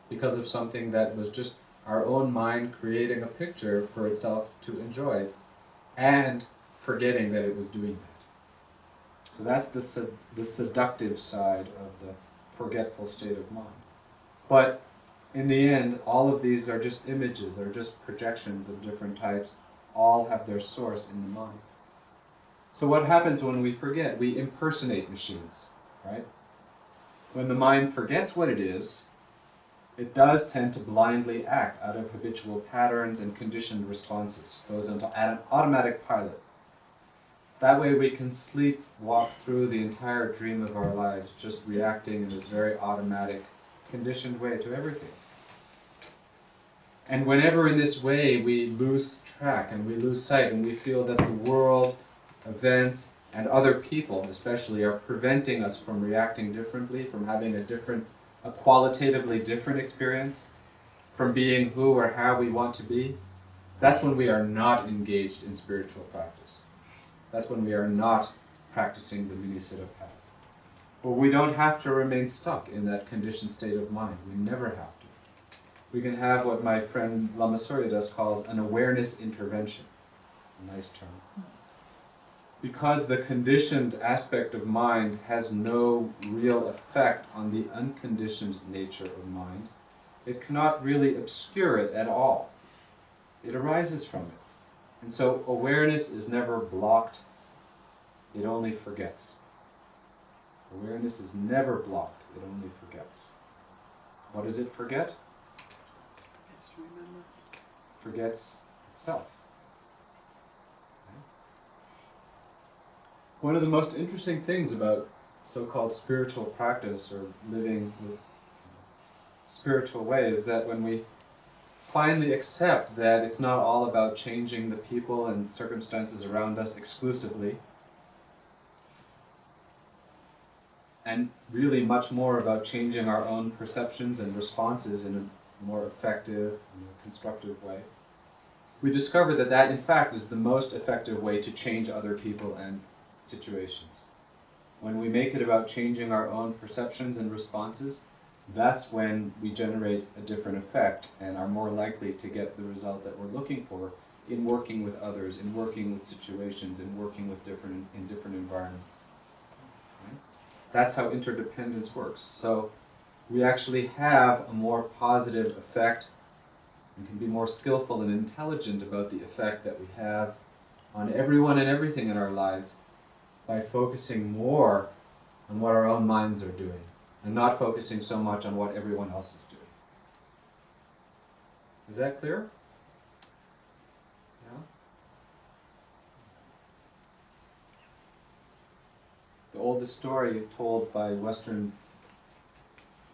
because of something that was just our own mind creating a picture for itself to enjoy and forgetting that it was doing that. So that's the seductive side of the forgetful state of mind. But in the end, all of these are just images, are just projections of different types, all have their source in the mind. So what happens when we forget? We impersonate machines, right? When the mind forgets what it is, it does tend to blindly act out of habitual patterns and conditioned responses. It goes into an automatic pilot. That way we can walk through the entire dream of our lives, just reacting in this very automatic, conditioned way to everything. And whenever in this way we lose track and we lose sight and we feel that the world, events, and other people especially are preventing us from reacting differently, from having a qualitatively different experience, from being who or how we want to be, that's when we are not engaged in spiritual practice. That's when we are not practicing the Minisiddha Path. But we don't have to remain stuck in that conditioned state of mind. We never have to. We can have what my friend Lama Suryadas calls an awareness intervention. A nice term. Because the conditioned aspect of mind has no real effect on the unconditioned nature of mind, it cannot really obscure it at all. It arises from it. And so awareness is never blocked, it only forgets. Awareness is never blocked, it only forgets. What does it forget? Forgets itself. One of the most interesting things about so-called spiritual practice or living with spiritual way is that when we finally accept that it's not all about changing the people and circumstances around us exclusively, and really much more about changing our own perceptions and responses in a more effective, constructive way, we discover that that in fact is the most effective way to change other people and situations. When we make it about changing our own perceptions and responses, that's when we generate a different effect and are more likely to get the result that we're looking for in working with others, in working with situations, in working with different environments. Right? That's how interdependence works. So we actually have a more positive effect and can be more skillful and intelligent about the effect that we have on everyone and everything in our lives by focusing more on what our own minds are doing and not focusing so much on what everyone else is doing. Is that clear? Yeah? The oldest story told by Western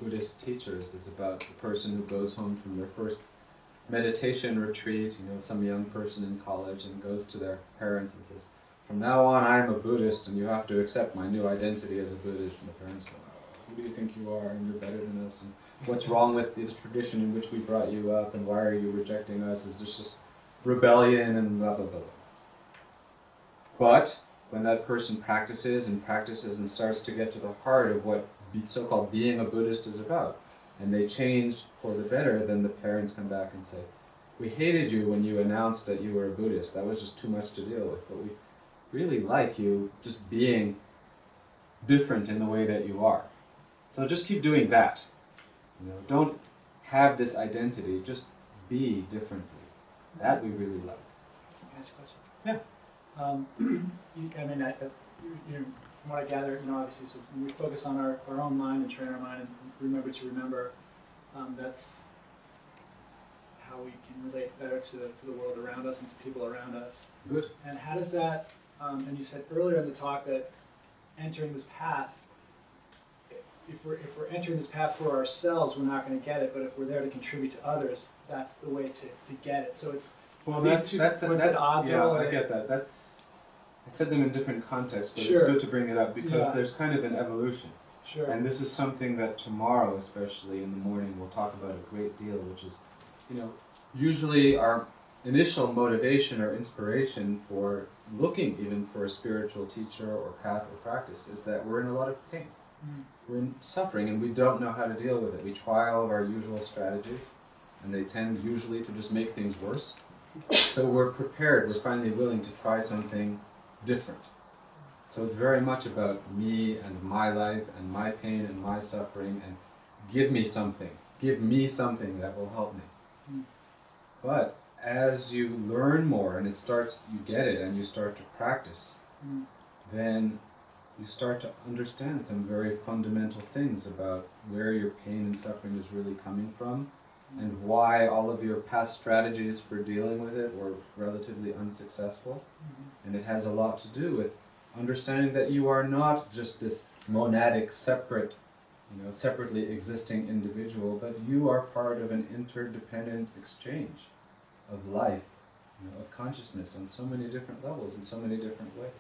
Buddhist teachers is about the person who goes home from their first meditation retreat, some young person in college, and goes to their parents and says, "From now on I'm a Buddhist and you have to accept my new identity as a Buddhist." And the parents go, "Oh, who do you think you are? And you're better than us. And what's wrong with this tradition in which we brought you up? And why are you rejecting us? Is this just rebellion?" And blah, blah, blah. But when that person practices and starts to get to the heart of what so-called being a Buddhist is about, and they change for the better, then the parents come back and say, "We hated you when you announced that you were a Buddhist. That was just too much to deal with. But we really like you just being different in the way that you are. So just keep doing that. Don't have this identity. Just be differently. That we really like." Can I ask a question? Yeah. From what I gather, obviously, so when we focus on our own mind and train our mind and remember to remember, that's how we can relate better to the world around us and to people around us. Good. And how does that, and you said earlier in the talk that entering this path, if we're entering this path for ourselves, we're not going to get it. But if we're there to contribute to others, that's the way to get it. So it's Well, these that's two, at odds. yeah, or I get that. I said them in different contexts, but it's Sure. good to bring it up because Yeah. there's kind of an evolution. Sure. And this is something that tomorrow, especially in the morning, we'll talk about a great deal, which is, usually our initial motivation or inspiration for looking even for a spiritual teacher or path or practice is that we're in a lot of pain. Mm. We're in suffering and we don't know how to deal with it. We try all of our usual strategies and they tend usually to just make things worse. So we're prepared, we're finally willing to try something different. So it's very much about me and my life and my pain and my suffering and give me something that will help me. Mm. But as you learn more and you get it and you start to practice, then you start to understand some very fundamental things about where your pain and suffering is really coming from and why all of your past strategies for dealing with it were relatively unsuccessful. And it has a lot to do with understanding that you are not just this monadic, separately existing individual, but you are part of an interdependent exchange of life, of consciousness on so many different levels, in so many different ways.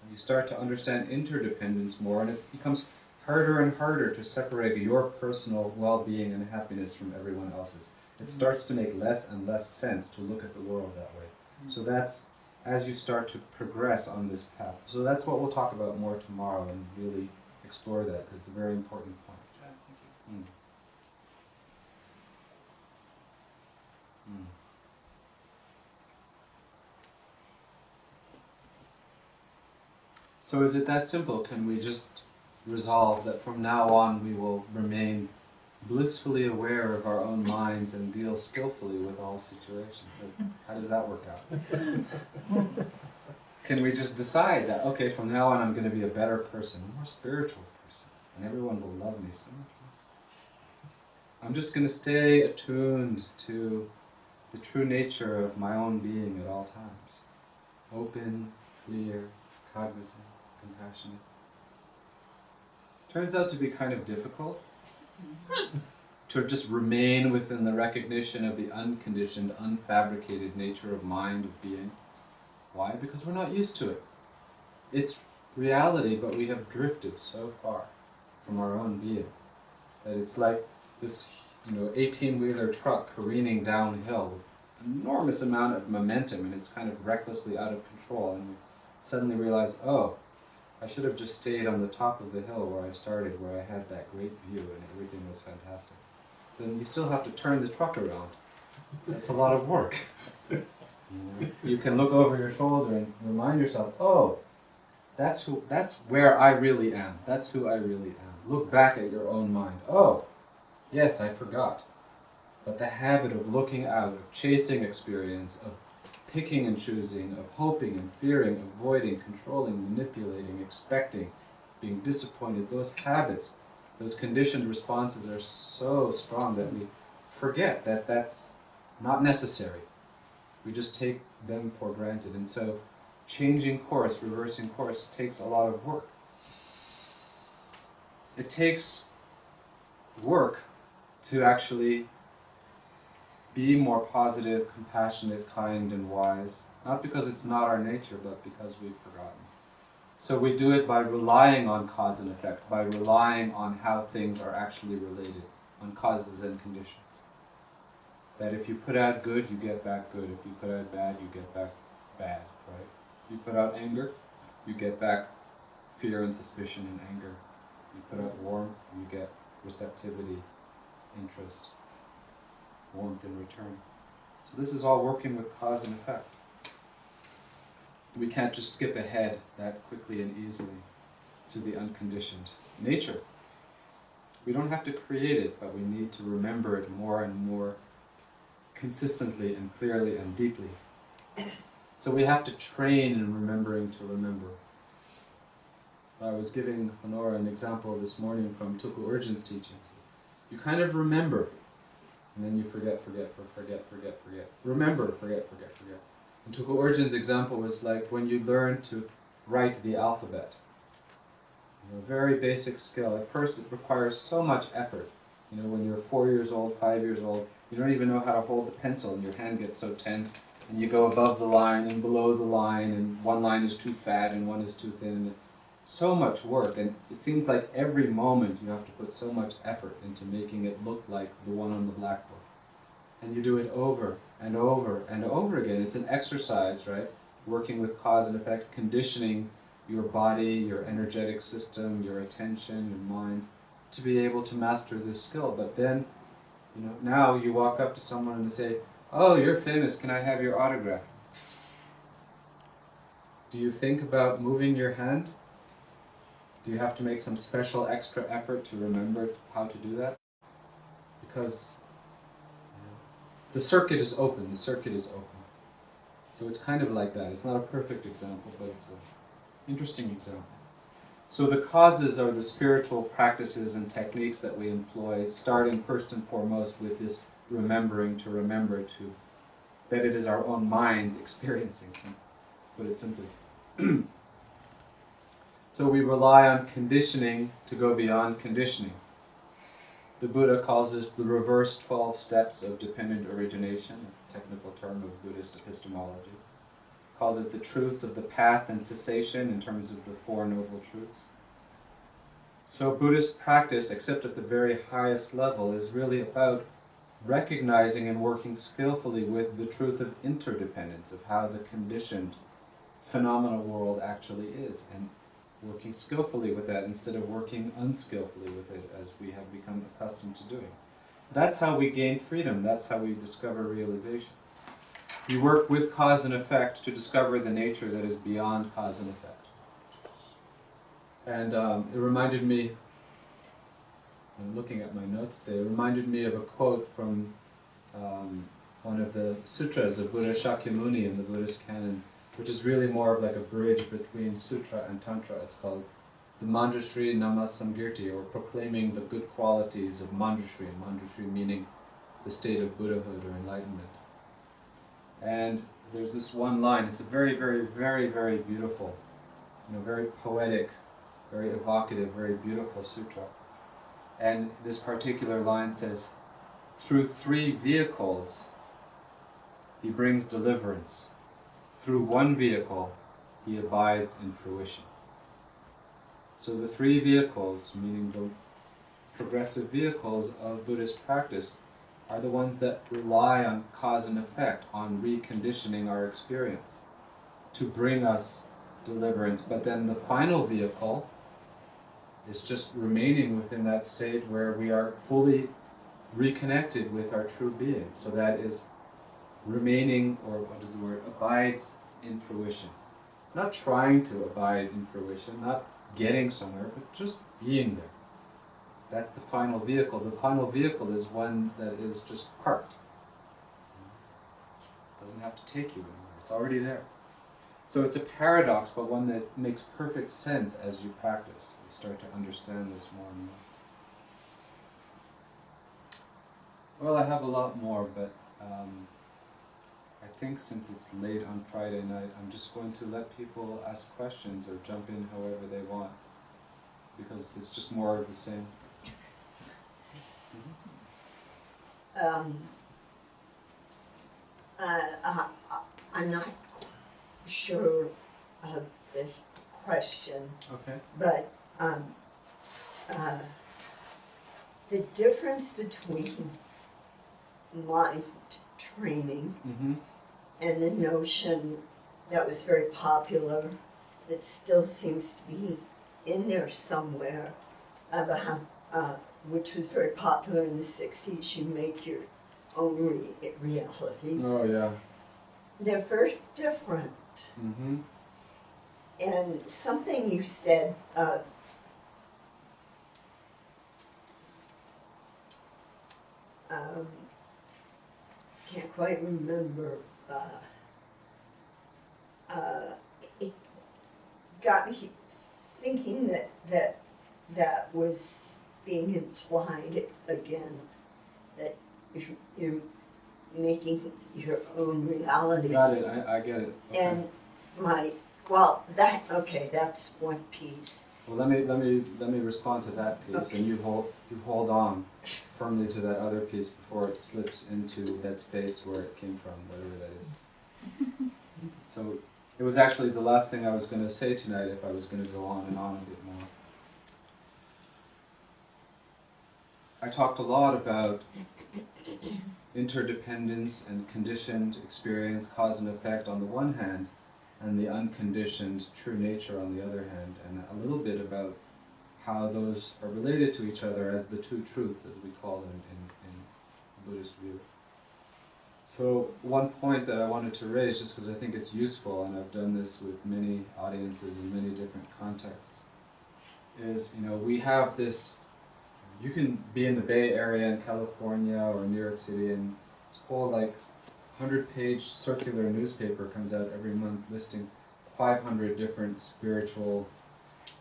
And you start to understand interdependence more, and it becomes harder and harder to separate your personal well-being and happiness from everyone else's. It starts to make less and less sense to look at the world that way. So that's as you start to progress on this path. So that's what we'll talk about more tomorrow and really explore that, because it's a very important point. Okay, thank you. So is it that simple? Can we just resolve that from now on we will remain blissfully aware of our own minds and deal skillfully with all situations? How does that work out? Can we just decide that, okay, from now on I'm going to be a better person, a more spiritual person, and everyone will love me so much more? I'm just going to stay attuned to the true nature of my own being at all times. Open, clear, cognizant, compassionate. Turns out to be kind of difficult to just remain within the recognition of the unconditioned, unfabricated nature of mind, of being. Why? Because we're not used to it. It's reality, but we have drifted so far from our own being that it's like this, 18-wheeler truck careening downhill with an enormous amount of momentum, and it's kind of recklessly out of control, and we suddenly realize, oh, I should have just stayed on the top of the hill where I started, where I had that great view and everything was fantastic. Then you still have to turn the truck around. That's a lot of work. You can look over your shoulder and remind yourself, oh, that's where I really am. That's who I really am. Look back at your own mind. Oh, yes, I forgot. But the habit of looking out, of chasing experience, of picking and choosing, of hoping and fearing, avoiding, controlling, manipulating, expecting, being disappointed, those habits, those conditioned responses are so strong that we forget that that's not necessary. We just take them for granted. And so changing course, reversing course, takes a lot of work. It takes work to actually be more positive, compassionate, kind, and wise. Not because it's not our nature, but because we've forgotten. So we do it by relying on cause and effect, by relying on how things are actually related, on causes and conditions. That if you put out good, you get back good. If you put out bad, you get back bad, right? You put out anger, you get back fear and suspicion and anger. You put out warmth, you get receptivity, interest, warmth in return. So this is all working with cause and effect. We can't just skip ahead that quickly and easily to the unconditioned nature. We don't have to create it, but we need to remember it more and more consistently and clearly and deeply. So we have to train in remembering to remember. I was giving Honora an example this morning from Tulku Urgent's teaching. You kind of remember, and then you forget. Remember, forget. And Tulku Urgent's example was like when you learn to write the alphabet. You know, a very basic skill. At first it requires so much effort. You know, when you're 4 years old, 5 years old, you don't even know how to hold the pencil and your hand gets so tense and you go above the line and below the line and one line is too fat and one is too thin. So much work, and it seems like every moment you have to put so much effort into making it look like the one on the blackboard. And you do it over and over and over again. It's an exercise, right? Working with cause and effect, conditioning your body, your energetic system, your attention, your mind, to be able to master this skill. But then, you know, now you walk up to someone and they say, "Oh, you're famous, can I have your autograph?" Do you think about moving your hand? Do you have to make some special extra effort to remember how to do that? Because the circuit is open, the circuit is open. So it's kind of like that. It's not a perfect example, but it's an interesting example. So the causes are the spiritual practices and techniques that we employ, starting first and foremost with this remembering to remember to, that it is our own minds experiencing something, put it simply. So we rely on conditioning to go beyond conditioning. The Buddha calls this the reverse 12 steps of dependent origination, a technical term of Buddhist epistemology. Calls it the truths of the path and cessation in terms of the Four Noble Truths. So Buddhist practice, except at the very highest level, is really about recognizing and working skillfully with the truth of interdependence, of how the conditioned phenomenal world actually is, and working skillfully with that instead of working unskillfully with it as we have become accustomed to doing. That's how we gain freedom. That's how we discover realization. We work with cause and effect to discover the nature that is beyond cause and effect. And it reminded me, I'm looking at my notes today, it reminded me of a quote from one of the sutras of Buddha Shakyamuni in the Buddhist canon, which is really more of like a bridge between sutra and tantra. It's called the Manjushri Namasamgirti, or proclaiming the good qualities of Manjushri, Manjushri meaning the state of Buddhahood or enlightenment. And there's this one line, it's a very, very, very, very beautiful, very poetic, very evocative, very beautiful sutra. And this particular line says, "Through three vehicles, he brings deliverance. Through one vehicle, he abides in fruition." So the three vehicles, meaning the progressive vehicles of Buddhist practice, are the ones that rely on cause and effect, on reconditioning our experience to bring us deliverance. But then the final vehicle is just remaining within that state where we are fully reconnected with our true being. So that is remaining, or what is the word, abides in fruition. Not trying to abide in fruition, not getting somewhere, but just being there. That's the final vehicle. The final vehicle is one that is just parked. It doesn't have to take you anywhere. It's already there. So it's a paradox, but one that makes perfect sense as you practice. You start to understand this more and more. Well, I have a lot more, but I think since it's late on Friday night, I'm just going to let people ask questions or jump in however they want, because it's just more of the same. I'm not sure of the question, Okay. but the difference between mind training and the notion that was very popular, that still seems to be in there somewhere, about which was very popular in the 60s, you make your own reality. Oh, yeah. They're very different. And something you said, can't quite remember, it got me thinking that was being implied again, that you're making your own reality. Got it, I get it. Okay. And that's one piece. Well, let me respond to that piece, Okay. and you hold on firmly to that other piece before it slips into that space where it came from, whatever that is. So it was actually the last thing I was going to say tonight if I was going to go on and on a bit more. I talked a lot about interdependence and conditioned experience, cause and effect on the one hand, and the unconditioned true nature on the other hand, and a little bit about how those are related to each other as the two truths, as we call them in Buddhist view. So one point that I wanted to raise, just because I think it's useful, and I've done this with many audiences in many different contexts, is, we have this, you can be in the Bay Area in California or New York City, and this whole 100-page circular newspaper comes out every month listing 500 different spiritual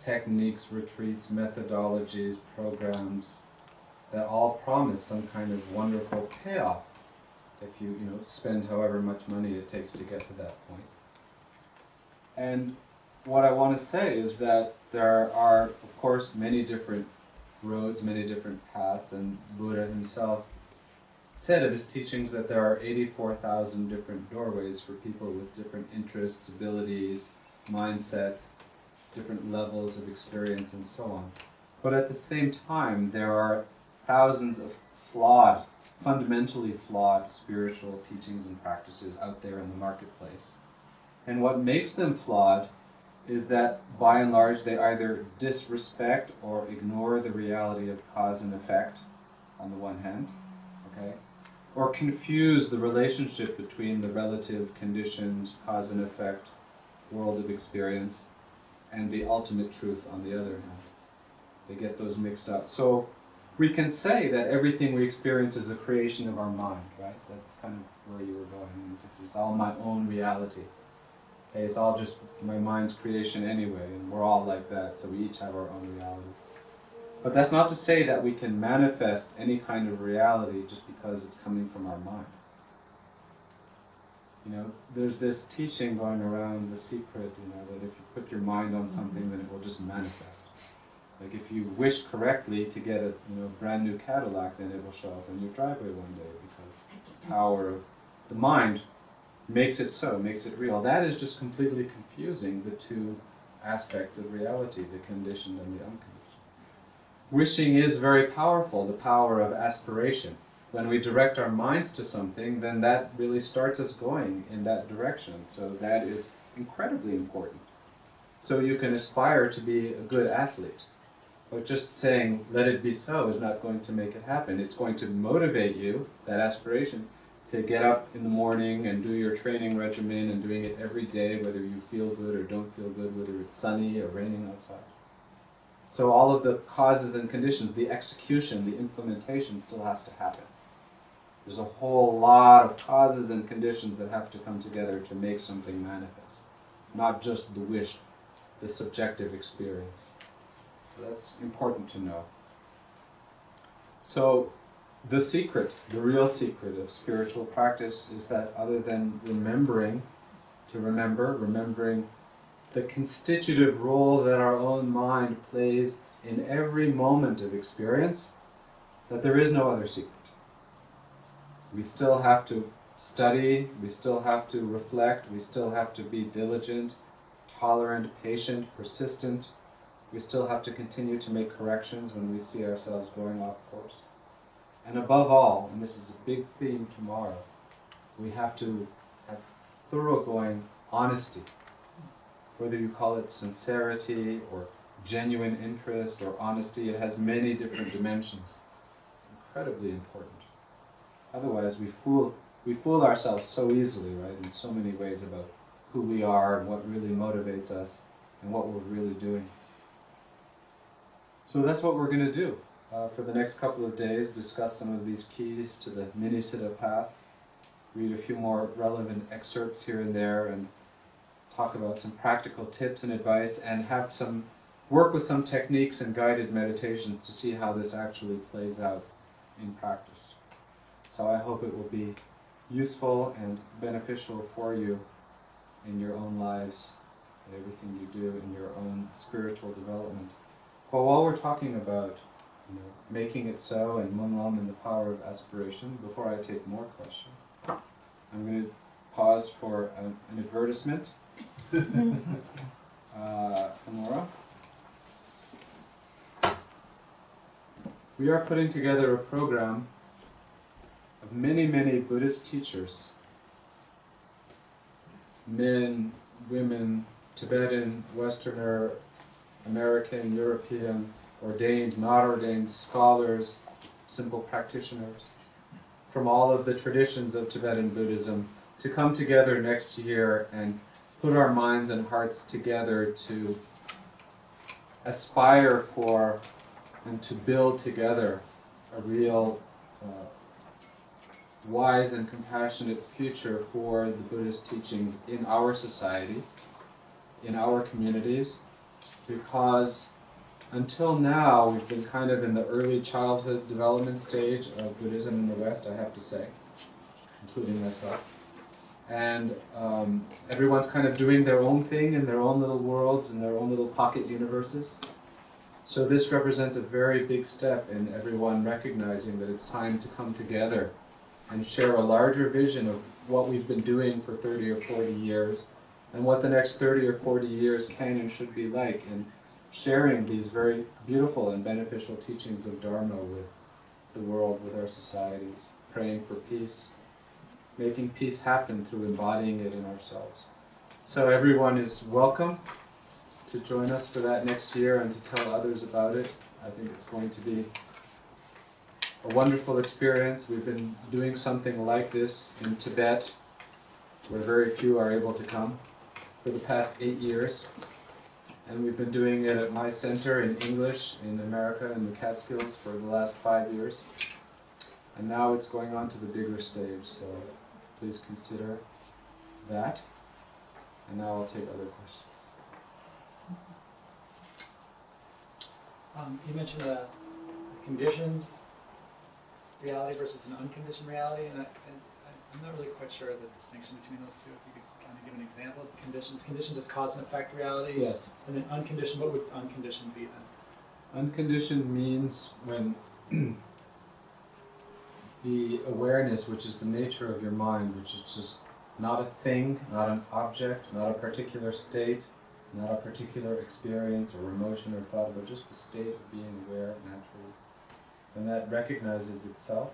techniques, retreats, methodologies, programs that all promise some kind of wonderful payoff if you spend however much money it takes to get to that point. And what I want to say is that there are, of course, many different roads, many different paths, and Buddha himself said of his teachings that there are 84,000 different doorways for people with different interests, abilities, mindsets, different levels of experience, and so on. But at the same time, there are thousands of fundamentally flawed spiritual teachings and practices out there in the marketplace. And what makes them flawed is that, by and large, they either disrespect or ignore the reality of cause and effect, on the one hand, okay, or confuse the relationship between the relative conditioned cause and effect world of experience and the ultimate truth on the other hand. They get those mixed up. So we can say that everything we experience is a creation of our mind, right? That's kind of where you were going. It's all my own reality. Okay, it's all just my mind's creation anyway, and we're all like that, so we each have our own reality. But that's not to say that we can manifest any kind of reality just because it's coming from our mind. There's this teaching going around, The Secret, that if you put your mind on something, then it will just manifest. Like if you wish correctly to get a brand new Cadillac, then it will show up in your driveway one day, because the power of the mind makes it so, makes it real. That is just completely confusing the two aspects of reality, the conditioned and the unconditioned. Wishing is very powerful, the power of aspiration. When we direct our minds to something, then that really starts us going in that direction. So that is incredibly important. So you can aspire to be a good athlete. But just saying, let it be so, is not going to make it happen. It's going to motivate you, that aspiration, to get up in the morning and do your training regimen and doing it every day, whether you feel good or don't feel good, whether it's sunny or raining outside. So all of the causes and conditions, the execution, the implementation still has to happen. There's a whole lot of causes and conditions that have to come together to make something manifest. Not just the wish, the subjective experience. So that's important to know. So the secret, the real secret of spiritual practice is that other than remembering the constitutive role that our own mind plays in every moment of experience, that there is no other secret. We still have to study, we still have to reflect, we still have to be diligent, tolerant, patient, persistent. We still have to continue to make corrections when we see ourselves going off course. And above all, and this is a big theme tomorrow, we have to have thoroughgoing honesty. Whether you call it sincerity or genuine interest or honesty, it has many different dimensions. It's incredibly important. Otherwise, we fool ourselves so easily, right, in so many ways about who we are and what really motivates us and what we're really doing. So that's what we're going to do for the next couple of days, discuss some of these keys to the Minisiddha Path, read a few more relevant excerpts here and there, and talk about some practical tips and advice, and have some work with some techniques and guided meditations to see how this actually plays out in practice. So I hope it will be useful and beneficial for you in your own lives and everything you do in your own spiritual development. Well, while we're talking about making it so and Munlam and the power of aspiration, before I take more questions, I'm going to pause for an advertisement. Amora? We are putting together a program of many, many Buddhist teachers, men, women, Tibetan, Westerner, American, European, ordained, not ordained, scholars, simple practitioners, from all of the traditions of Tibetan Buddhism, to come together next year and put our minds and hearts together to aspire for and to build together a real wise and compassionate future for the Buddhist teachings in our society, in our communities, because until now we've been kind of in the early childhood development stage of Buddhism in the West, I have to say, including myself. And everyone's kind of doing their own thing in their own little worlds, in their own little pocket universes. So this represents a very big step in everyone recognizing that it's time to come together and share a larger vision of what we've been doing for 30 or 40 years and what the next 30 or 40 years can and should be like, and sharing these very beautiful and beneficial teachings of Dharma with the world, with our societies, praying for peace, making peace happen through embodying it in ourselves. So everyone is welcome to join us for that next year and to tell others about it. I think it's going to be a wonderful experience. We've been doing something like this in Tibet, where very few are able to come, for the past 8 years. And we've been doing it at my center in English in America, in the Catskills, for the last 5 years. And now it's going on to the bigger stage, so please consider that. And now I'll take other questions. You mentioned a conditioned reality versus an unconditioned reality, and I'm not really quite sure the distinction between those two. If you could kind of give an example of the conditions. Conditioned is cause and effect reality. Yes. And then unconditioned, what would unconditioned be then? Unconditioned means when the awareness, which is the nature of your mind, which is just not a thing, not an object, not a particular state, not a particular experience or emotion or thought, but just the state of being aware naturally. When that recognizes itself,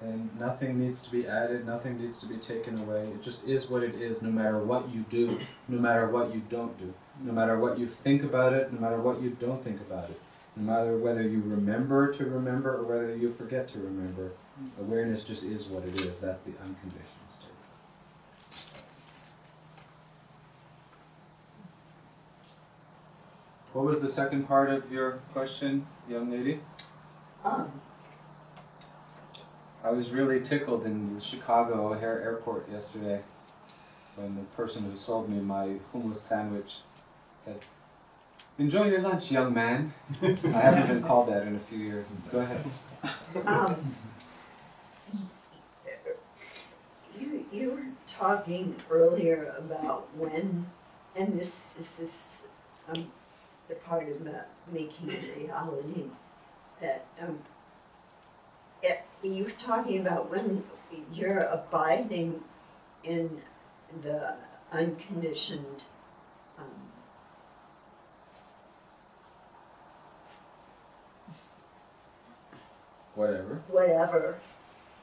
then nothing needs to be added, nothing needs to be taken away. It just is what it is, no matter what you do, no matter what you don't do, no matter what you think about it, no matter what you don't think about it, no matter whether you remember to remember or whether you forget to remember. Awareness just is what it is. That's the unconditioned state. What was the second part of your question, young lady? I was really tickled in the Chicago O'Hare Airport yesterday when the person who sold me my hummus sandwich said, "Enjoy your lunch, young man." I haven't been called that in a few years. Go ahead. You were talking earlier about when, and this is the part about making reality, that you were talking about when you're abiding in the unconditioned whatever,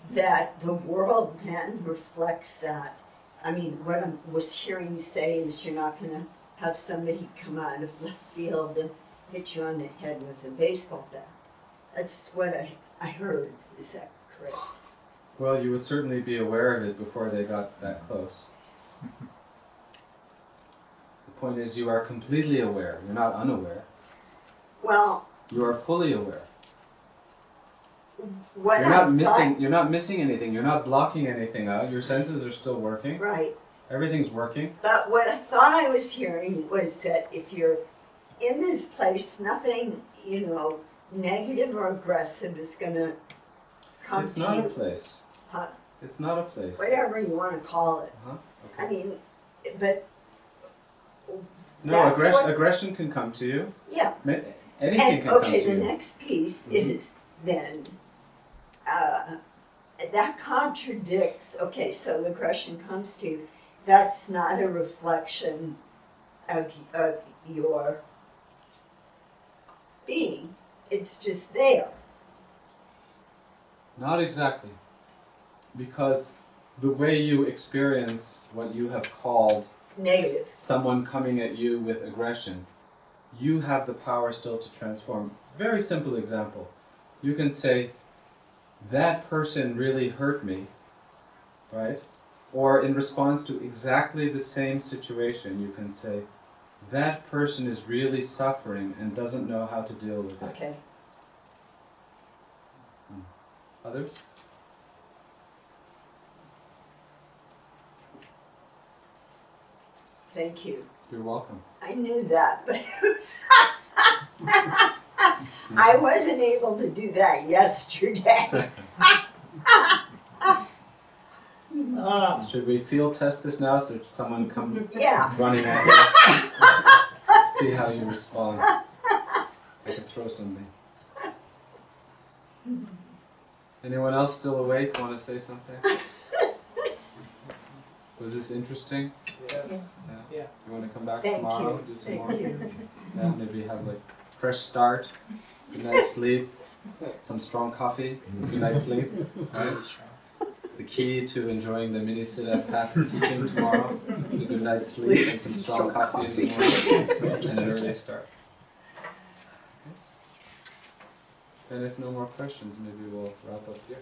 that the world then reflects that. I mean, what I was hearing you say is you're not going to have somebody come out of left field and hit you on the head with a baseball bat. That's what I heard. Is that correct? Well, you would certainly be aware of it before they got that close. The point is, you are completely aware. You're not unaware. Well, you are fully aware. What You're not missing anything. You're not blocking anything out. Your senses are still working. Right. Everything's working. But what I thought I was hearing was that if you're in this place, nothing, negative or aggressive is going to come to you. It's not a place. Huh? It's not a place. Whatever you want to call it. Okay. I mean, but No, That's what- aggression can come to you. Yeah. Anything And can come okay, to the you. next piece Mhm. is then that contradicts. Okay, so the aggression comes to you. That's not a reflection of your being. It's just there. Not exactly. Because the way you experience what you have called Negative. someone coming at you with aggression, you have the power still to transform. Very simple example. You can say, that person really hurt me, right? Or in response to exactly the same situation, you can say, that person is really suffering and doesn't know how to deal with it. Okay. Others? Thank you. You're welcome. I knew that, but I wasn't able to do that yesterday. Should we field test this now so someone come Yeah. running at you? See how you respond. I can throw something. Anyone else still awake? Want to say something? Was this interesting? Yes. Yeah. You want to come back Thank tomorrow? you. Do some Thank more? you. Yeah, maybe have like fresh start, good night's sleep, some strong coffee, good night's sleep. Right? The key to enjoying the Minisiddha Path teaching tomorrow is a good night's sleep and some strong coffee in the morning and an early start. And if no more questions, maybe we'll wrap up here.